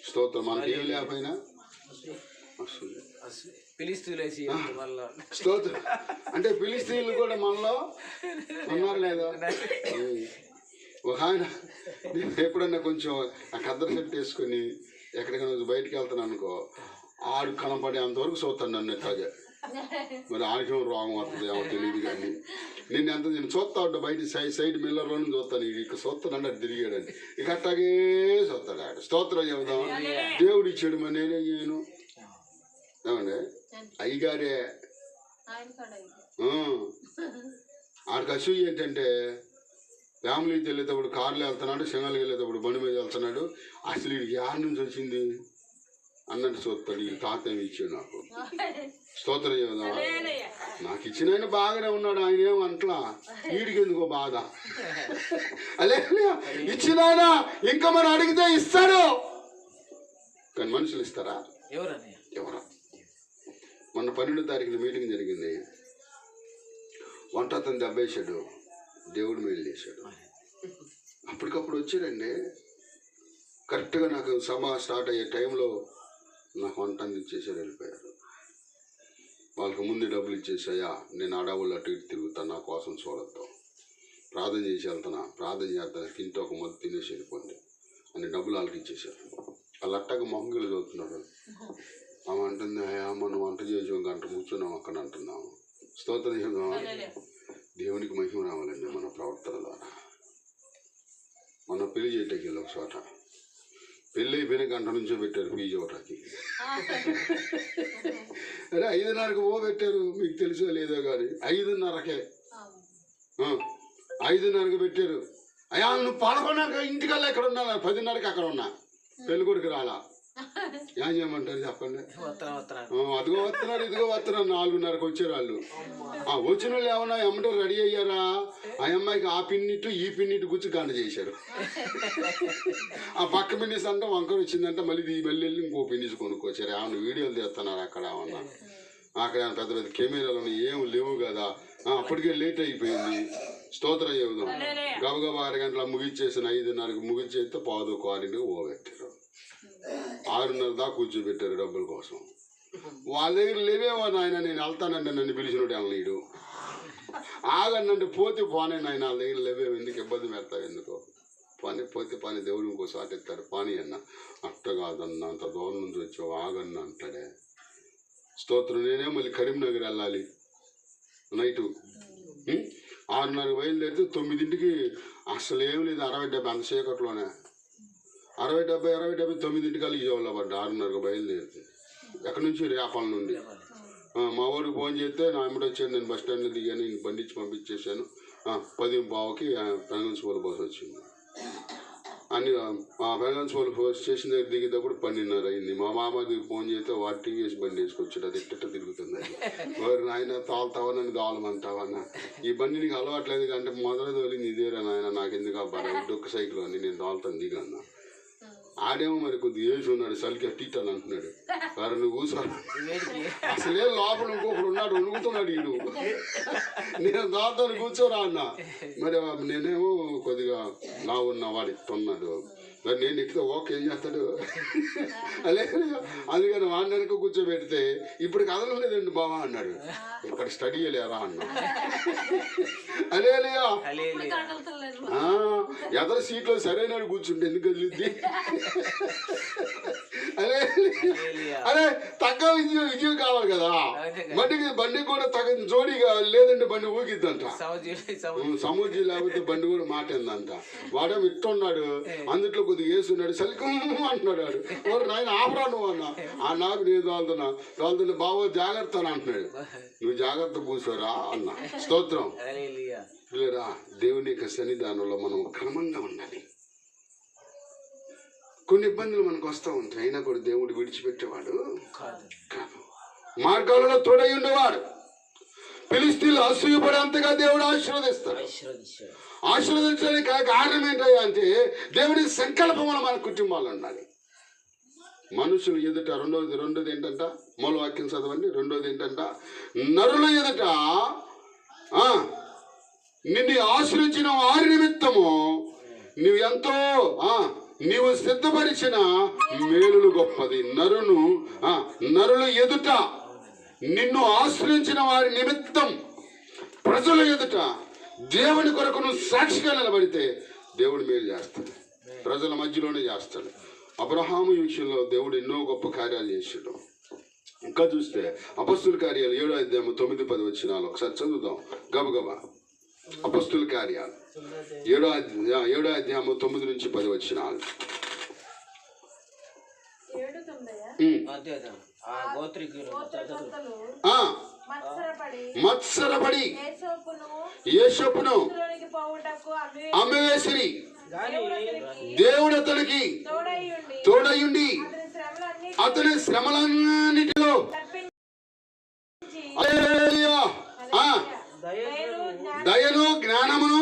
స్తోత్రం. మనకి ఏం లేకపోయినా వస్తుంది. పిలిస్తూలేసి మళ్ళా స్తోత్రం. అంటే ఫిలిస్తీన్లు కూడా మనలో ఉన్నారు లేదా? ఒక ఆయన నేను ఎప్పుడన్నా కొంచెం ఆ కద్దరు సెట్ వేసుకొని ఎక్కడికైనా బయటికి వెళ్తాను అనుకో, ఆడు కనపడే అంతవరకు చూస్తాను నన్ను ఎట్లాగే. మరి ఆడికేమో రోగం వస్తుంది ఏమో తెలియదు. కానీ నేను చూస్తా ఉంటా బయట సైడ్ మిల్లర్లోనే చూస్తాను. ఇక చూస్తానండి అది తిరిగాడని ఇక అట్టాగే చూస్తాడు ఆడు. స్తోత్రం చెబుదాం. దేవుడు ఇచ్చాడు మరి నేనే చేయను. ఏమండి అయ్యగారే ఆడికి అసూయ ఏంటంటే ఫ్యామిలీకి వెళ్ళేటప్పుడు కార్లో వెళ్తున్నాడు, సింగల్కి వెళ్ళేటప్పుడు బండి మీద వెళ్తున్నాడు. అసలు వీడికి యాడ్ నుంచి వచ్చింది అన్నట్టు చూస్తాడు. ఈ తాత ఏమి ఇచ్చాడు నాకు. స్తోత్రం చెబుదాం. నాకు ఇచ్చిన ఆయన బాగానే ఉన్నాడు, ఆయన ఏమంటలా. వీడికి ఎందుకో బాధ. అలే ఇచ్చిన ఆయన ఇంకా మనం అడిగితే ఇస్తాడు, కానీ మనుషులు ఇస్తారా? ఎవరు? మొన్న 12వ తారీఖున మీటింగ్ జరిగింది. వంట అతను దెబ్బేశాడు, దేవుడు మేలు చేశాడు. అప్పటికప్పుడు వచ్చారండి. కరెక్ట్గా నాకు సభ స్టార్ట్ అయ్యే టైంలో నాకు వంట అందించేసారు, వెళ్ళిపోయారు. వాళ్ళకి ముందు డబ్బులు ఇచ్చేసాయా, నేను అడవులు అటు ఇటు తిరుగుతాను, నా కోసం చూడద్దు, ప్రార్థన చేసి వెళ్తున్నా, ప్రార్థన చేస్తాను, తింటే ఒక మొదటి తినేసి వెళ్ళిపోండి అని డబ్బులు వాళ్ళకి ఇచ్చేసారు. వాళ్ళు అట్టగా మొహంగిలు చదువుతున్నాడు. ఆమె అంటుంది, మనం వంట చేసి ఒక గంట కూర్చున్నాం అక్కడ అంటున్నాము. స్తోత్రం చేద్దాం. దేవునికి మహిమ రావాలండి మన ప్రవర్తన ద్వారా. మన పెళ్లి చేయటానికి వెళ్ళి ఒక చోట పెళ్ళి అయిపోయిన గంట నుంచో పెట్టారు ఫీజు ఒకటాకి. అరే 5:30కి పెట్టారు, మీకు తెలుసో లేదో కానీ 5:30కే 5:30కి పెట్టారు. అయ్యా నువ్వు 11:00 ఇంటికల్లా ఎక్కడ ఉన్నా, 10:30కి అక్కడ ఉన్నా, పెళ్ళి కొడుకు రాలా. ఏం చేయమంటారు చెప్పండి? అదిగో వస్తున్నారు, ఇదిగో వస్తున్నారు. 4:30కి వచ్చారు వాళ్ళు. వచ్చిన వాళ్ళు ఏమన్నా ఏమంటే రెడీ అయ్యారా? ఆ అమ్మాయికి ఆ పిన్నిట్టు ఈ పిన్నిట్టు గుచ్చి గంట చేశారు. ఆ పక్క పిన్నిస్ అంటే వంకర వచ్చిందంటే మళ్ళీ వెళ్ళి ఇంకో పిన్నిస్ కొనుక్కొచ్చారు. ఏమన్నా వీడియోలు తీస్తున్నారు అక్కడ, ఏమన్నా అక్కడ పెద్ద పెద్ద కెమెరాలు ఏం లేవు కదా. అప్పటికే లేట్ అయిపోయింది. స్తోత్రం చెబుదాం. గబగబా 6 గంటల ముగిచ్చేసిన 5:30కి ముగిచ్చేస్తే 5:15కి పోగొట్టారు. 6:30 దాకా కూర్చోబెట్టారు డబ్బుల కోసం. వాళ్ళ దగ్గర లేవేమో నాయన, నేను వెళ్తానంటే నన్ను పిలిచినట్టు వెళ్ళనీడు. ఆగన్నంటే పోతే పోనే నాయన, వాళ్ళ దగ్గర లేవేమో, ఎందుకు ఇబ్బంది పెడతావు, ఎందుకో పని పోతే పని, దేవుడు ఇంకోసారి ఎత్తాడు పాని అన్న. అట్ట కాదన్న, అంత దూరం నుంచి వచ్చావు ఆగన్న అంటాడే. స్తోత్రం. నేనే మళ్ళీ కరీంనగర్ వెళ్ళాలి నైటు. 6:30 బయలుదేరితే 9ంటికి అసలు ఏం లేదు, 60-70 అంత చీకట్లోనే 60-70 9ంటికి విజయవాడలో పడ్డా. 6:30కి బయలుదేరితే ఎక్కడి నుంచి రేపాల నుండి. మా ఊరికి ఫోన్ చేస్తే నా ఎమ్మటి వచ్చాను, నేను బస్ స్టాండ్లో దిగాను, నేను బండిచ్చి పంపించేశాను. 10:15కి పెనగన్స్పల్లి బస్సు వచ్చింది. అన్ని పెనగన్స్పల్లి స్టేషన్ దగ్గర దిగేటప్పుడు 12:30 అయింది. మా మామకి ఫోన్ చేస్తే వాడు టీవీఎస్ బండి వేసుకొచ్చాడు, అది ఇట్ట తిరుగుతుంది. వారు నాయన తాగుతావా, నన్ను దావలమంటావా, ఈ బండి నీకు అలవాట్లేదు అంటే మొదలు తోలింది ఇదేరా నాయన, నాకు ఎందుకు అబ్బాయి డొక్క సైకిల్ అని నేను దాల్తాను దిగన్నా. ఆడేమో మరి కొద్దిగా వేసి ఉన్నాడు, చలికి టీటాలు అంటున్నాడు. వారు నువ్వు కూర్చో, అసలే లోపల ఇంకొకడు ఉన్నాడు, ఉణుకుతున్నాడు ఈడు, నేను దాంతో కూర్చోరా అన్నా. మరి నేనేమో కొద్దిగా నా ఉన్న వాడు ఇస్తున్నాడు, మరి నేను ఎక్కితే ఓకే ఏం చేస్తాడు. అదే అందుకని వాడిని వెనక కూర్చోబెడితే ఇప్పుడు కదలలేదండి బావా అన్నాడు. ఇక్కడ స్టడీ చేయలేరా అన్నా. అలేలియా. ఎదర సీట్లో సరైన కూర్చుంటే ఎందుకు కదిలిద్ది? అరే తగ్గ విజయం కావాలి కదా, బండి కూడా తగ్గ జోడీ కావాలి, లేదంటే బండి ఊగిద్దంట. సమూజీ లేకపోతే బండి కూడా మాటేందంట. వాడేమో ఇట్టున్నాడు, అందుట్లో కొద్దిగా వేస్తున్నాడు, సలికం అంటున్నాడు. వాడు వాడు నాయన ఆపరా నువ్వు అన్నా. నాకు నేను తోలుతున్నా బాబు జాగ్రత్త అని అంటున్నాడు. నువ్వు జాగ్రత్త కూర్చోరా అన్నా. స్తోత్రం. పిల్లరా, దేవుని యొక్క సన్నిధానంలో మనం క్రమంగా ఉండాలి. కొన్ని ఇబ్బందులు మనకు వస్తూ ఉంటాయి, అయినా కూడా దేవుడు విడిచిపెట్టేవాడు కాదు. మార్గాలలో తోడై ఉండేవాడు. ఫిలిష్తీయులు అసూయపడేంతగా దేవుడు ఆశీర్వదిస్తాడు. ఆశీర్వదించడానికి కారణం ఏంటంటే అంటే దేవుడి సంకల్పములు మన కుటుంబాలు ఉండాలి. మనుషులు ఎదుట రెండోది ఏంటంట, మూల వాక్యం చదవండి. రెండోది ఏంటంట, నరుల ఎదుట నిన్ను ఆశ్రయించిన వారి నిమిత్తము నువ్వు ఎంతో నీవు సిద్ధపరిచిన మేలులు గొప్పది. నరుల ఎదుట నిన్ను ఆశ్రయించిన వారి నిమిత్తం ప్రజల ఎదుట దేవుని కొరకు నువ్వు సాక్షిగా నిలబడితే దేవుడు మేలు చేస్తాడు, ప్రజల మధ్యలోనే చేస్తాడు. అబ్రహాము విషయంలో దేవుడు ఎన్నో గొప్ప కార్యాలు చేశాడు. ఇంకా చూస్తే అపొస్తలుల కార్యాలు 7వ అధ్యాయం 9-10 వచనాలు ఒకసారి చదువుదాం గబగబా. అపొస్తలుల కార్యాలు 7వ అధ్యాయం 9-10 వచనాలు. మత్సరపడి యేసోపును అమ్మివేసిరి. దేవుడు అతనికి తోడయుండి అతని శ్రమలన్నిటిలో దయను జ్ఞానమును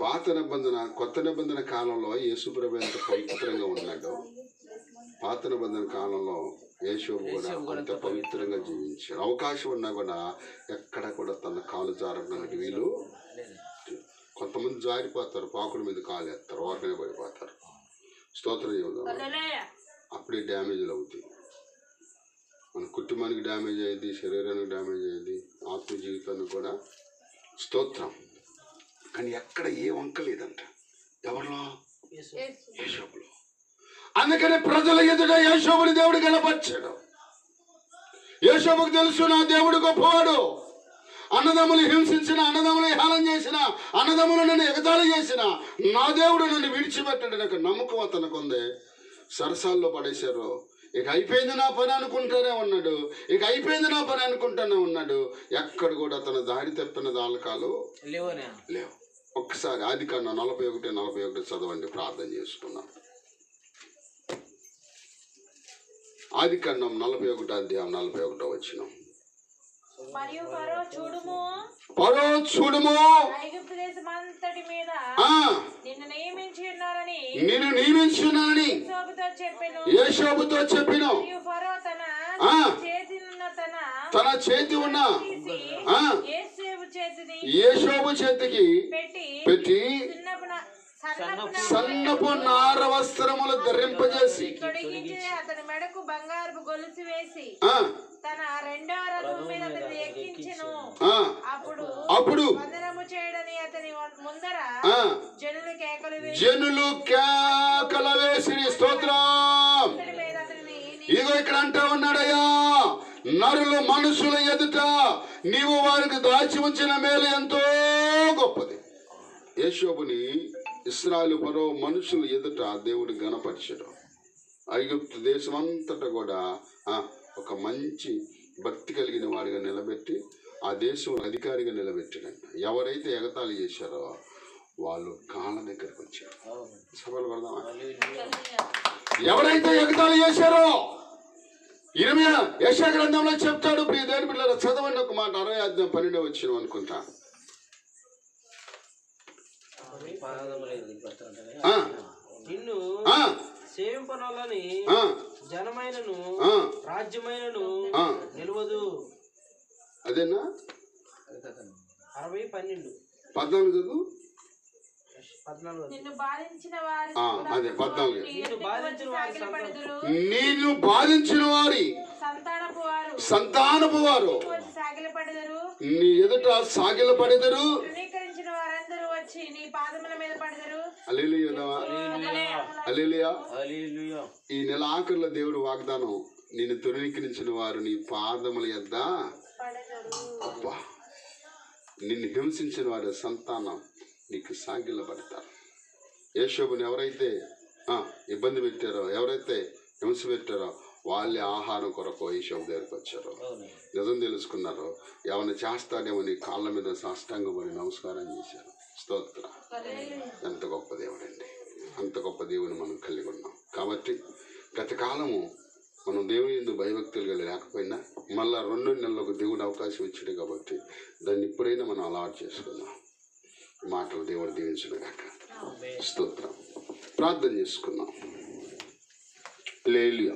పాత నిబంధన కొత్త నిబంధన కాలంలో యేసుప్రభు ఎంత పవిత్రంగా ఉన్నాడు. పాత నిబంధన కాలంలో యేసోబు కూడా అంత పవిత్రంగా జీవించాడు. అవకాశం ఉన్నా కూడా ఎక్కడ కూడా తన కాలు జారడానికి వీలు. కొంతమంది జారిపోతారు, పాకుల మీద కాలు వేస్తారు, వాకనే పడిపోతారు. స్తోత్రం చేద్దాం. అప్పుడే డ్యామేజ్లు అవుతాయి. మన కుటుంబానికి డ్యామేజ్ అయ్యింది, శరీరానికి డ్యామేజ్ అయ్యింది, ఆత్మ జీవితానికి కూడా. స్తోత్రం. కానీ ఎక్కడ ఏ వంక లేదంట ఎవరిలో? యేసోబులో. అందుకని ప్రజల ఎదుట యేసోబుని దేవుడు గణపరిచాడు. యేసోబుకు తెలుసు నా దేవుడు గొప్పవాడు. అన్నదమ్ములు హింసించిన, అన్నదమ్ములు హేళన చేసిన, అన్నదమ్ములు నన్ను ఎగతాళి చేసిన నా దేవుడు నన్ను విడిచిపెట్టాడు. నాకు నమ్మకం అతనికి ఉంది. సరసాల్లో పడేశారు. ఇక అయిపోయింది నా పని అనుకుంటూనే ఉన్నాడు. ఇక అయిపోయింది నా పని అనుకుంటూనే ఉన్నాడు. ఎక్కడ కూడా తన దారి తప్పిన దాలకాలు లేవు. ఒక్కసారి ఆదికాండం 41:41 చదవండి, ప్రార్థన చేసుకున్నాం. ఆదికాండం 41:41 వచనం. మరియు ఫరో చూడుము ఐగుప్తు దేశమంతటి మీద నిన్ను నియమించి ఉన్నానని యేసోబుతో చెప్పెను. ఫరో తన చేతి ఉన్న యేసోబు చేతికి పెట్టి సన్నపు నార వస్త్రములు ధరింపజేసి అతని మెడకు బంగారపు గొలుసు వేసి తన రెండవ రథం మీద అతన్ని ఎక్కించెను. అప్పుడు వందనము చేయడని అతని ముందర జనులు కేకలు వేసి స్తోత్రం. ఇదిగో ఇక్కడ అంటా ఉన్నాడయ్యా, నరులు మనుషుల ఎదుట నీవు వారికి దాచి ఉంచిన మేలు ఎంతో గొప్పది. యేసోబుని ఇశ్రాయేలు ఫరో మనుషుల ఎదుట దేవుడు గణపరిచాడు. ఐగుప్తు దేశం అంతటా కూడా ఒక మంచి భక్తి కలిగిన వాడిగా నిలబెట్టి ఆ దేశం అధికారిగా నిలబెట్టాడంట. ఎవరైతే ఎగతాళి చేశారో వాళ్ళు కాళ్ళ దగ్గరకు వచ్చారు. సభలు పడదామా? ఎవరైతే ఎగతాళి చేశారో యెషయా గ్రంథంలో చెప్తాడు. ప్రియ దేవుని బిడ్డలారా చదవండి ఒక మాట. 60:12 వచ్చిన అనుకుంటా. నిన్ను సేవింపనాలని జనమైనను రాజ్యమైనను నిలవదు. అదేనా 60:12 14 నిన్ను బాధించిన వారి నేను బాధించిన వారి సంతానపు వారు నీ ఎదుట సాగిల పడెదరు. వారందరూ వచ్చి నీ పాదముల మీద పడెదరు. హల్లెలూయా. ఈ నెల ఆఖరిలో దేవుడు వాగ్దానం, నేను తృణీకరించిన వారు నీ పాదముల యొద్ద అబ్బా, నిన్ను హింసించిన వారి సంతానం నీకు సాగిల పడతారు. యేసోబుని ఎవరైతే ఇబ్బంది పెట్టారో, ఎవరైతే హింస పెట్టారో వాళ్ళే ఆహారం కొరకు యేసోబు దగ్గరికి వచ్చారు. నిజం తెలుసుకున్నారు. ఏమైనా చేస్తాడేమో నీ కాళ్ళ మీద సాష్టాంగపడి నమస్కారం చేశారు. స్తోత్రం. ఎంత గొప్ప దేవుడండి. అంత గొప్ప దేవుని మనం కలిగి ఉన్నాం. కాబట్టి గత కాలము మనం దేవుని యందు భయభక్తులుగా లేకపోయినా మళ్ళా 2 నెలలకు దేవుడు అవకాశం ఇచ్చాడు. కాబట్టి దాన్ని ఇప్పుడైనా మనం అలవాటు చేసుకుందాం. మాటలు దేవుడు దీవించును గాక. స్తోత్రం. ప్రార్థన చేసుకుందాం. లేలియా.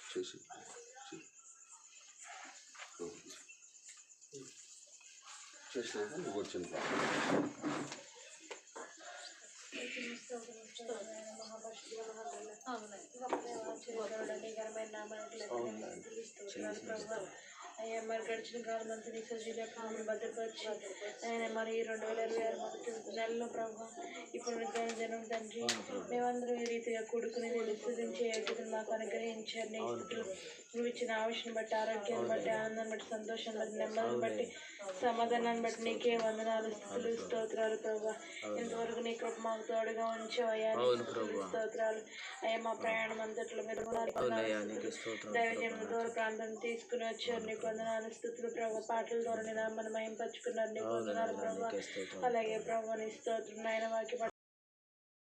చేసి చేసినాక నువ్వు వచ్చింది. అయ్యా మరి గడిచిన కాలం అంతా నీ సజీలకులను భద్రపరిచి ఆయన మరి 2026 మొదటి నెలలో ప్రభావ ఇప్పుడు జనం తండ్రి మేమందరం ఈ రీతిగా కూడుకుని నేను స్థుతించే యోగ్యతను మాకు అనుగ్రహించారు. నీ స్థితులు నువ్వు ఇచ్చిన ఆవిషను బట్టి, ఆరోగ్యాన్ని బట్టి, ఆనందాన్ని బట్టి, సంతోషాన్ని బట్టి, నెమ్మదిని బట్టి, సమాధానాన్ని బట్టి నీకే వందనాలు, స్థుతులు, స్తోత్రాలు ప్రభావ. ఇంతవరకు నీ కృప మాకు తోడుగా ఉంచావు అయ్యా. స్తోత్రాలు అయ్యా. మా ప్రయాణం అంతట్లో మీరు దైవజనుల దూర ప్రాంతం తీసుకుని వచ్చారు. నీకు వందనాలు, స్థుతులు ప్రభావ. పాటల ద్వారా నేను మన మహింపరుచుకున్నారు. నీకు వందనాలు ప్రభావ. అలాగే ప్రభావ నీ స్తోత్రం నాయన వాక్య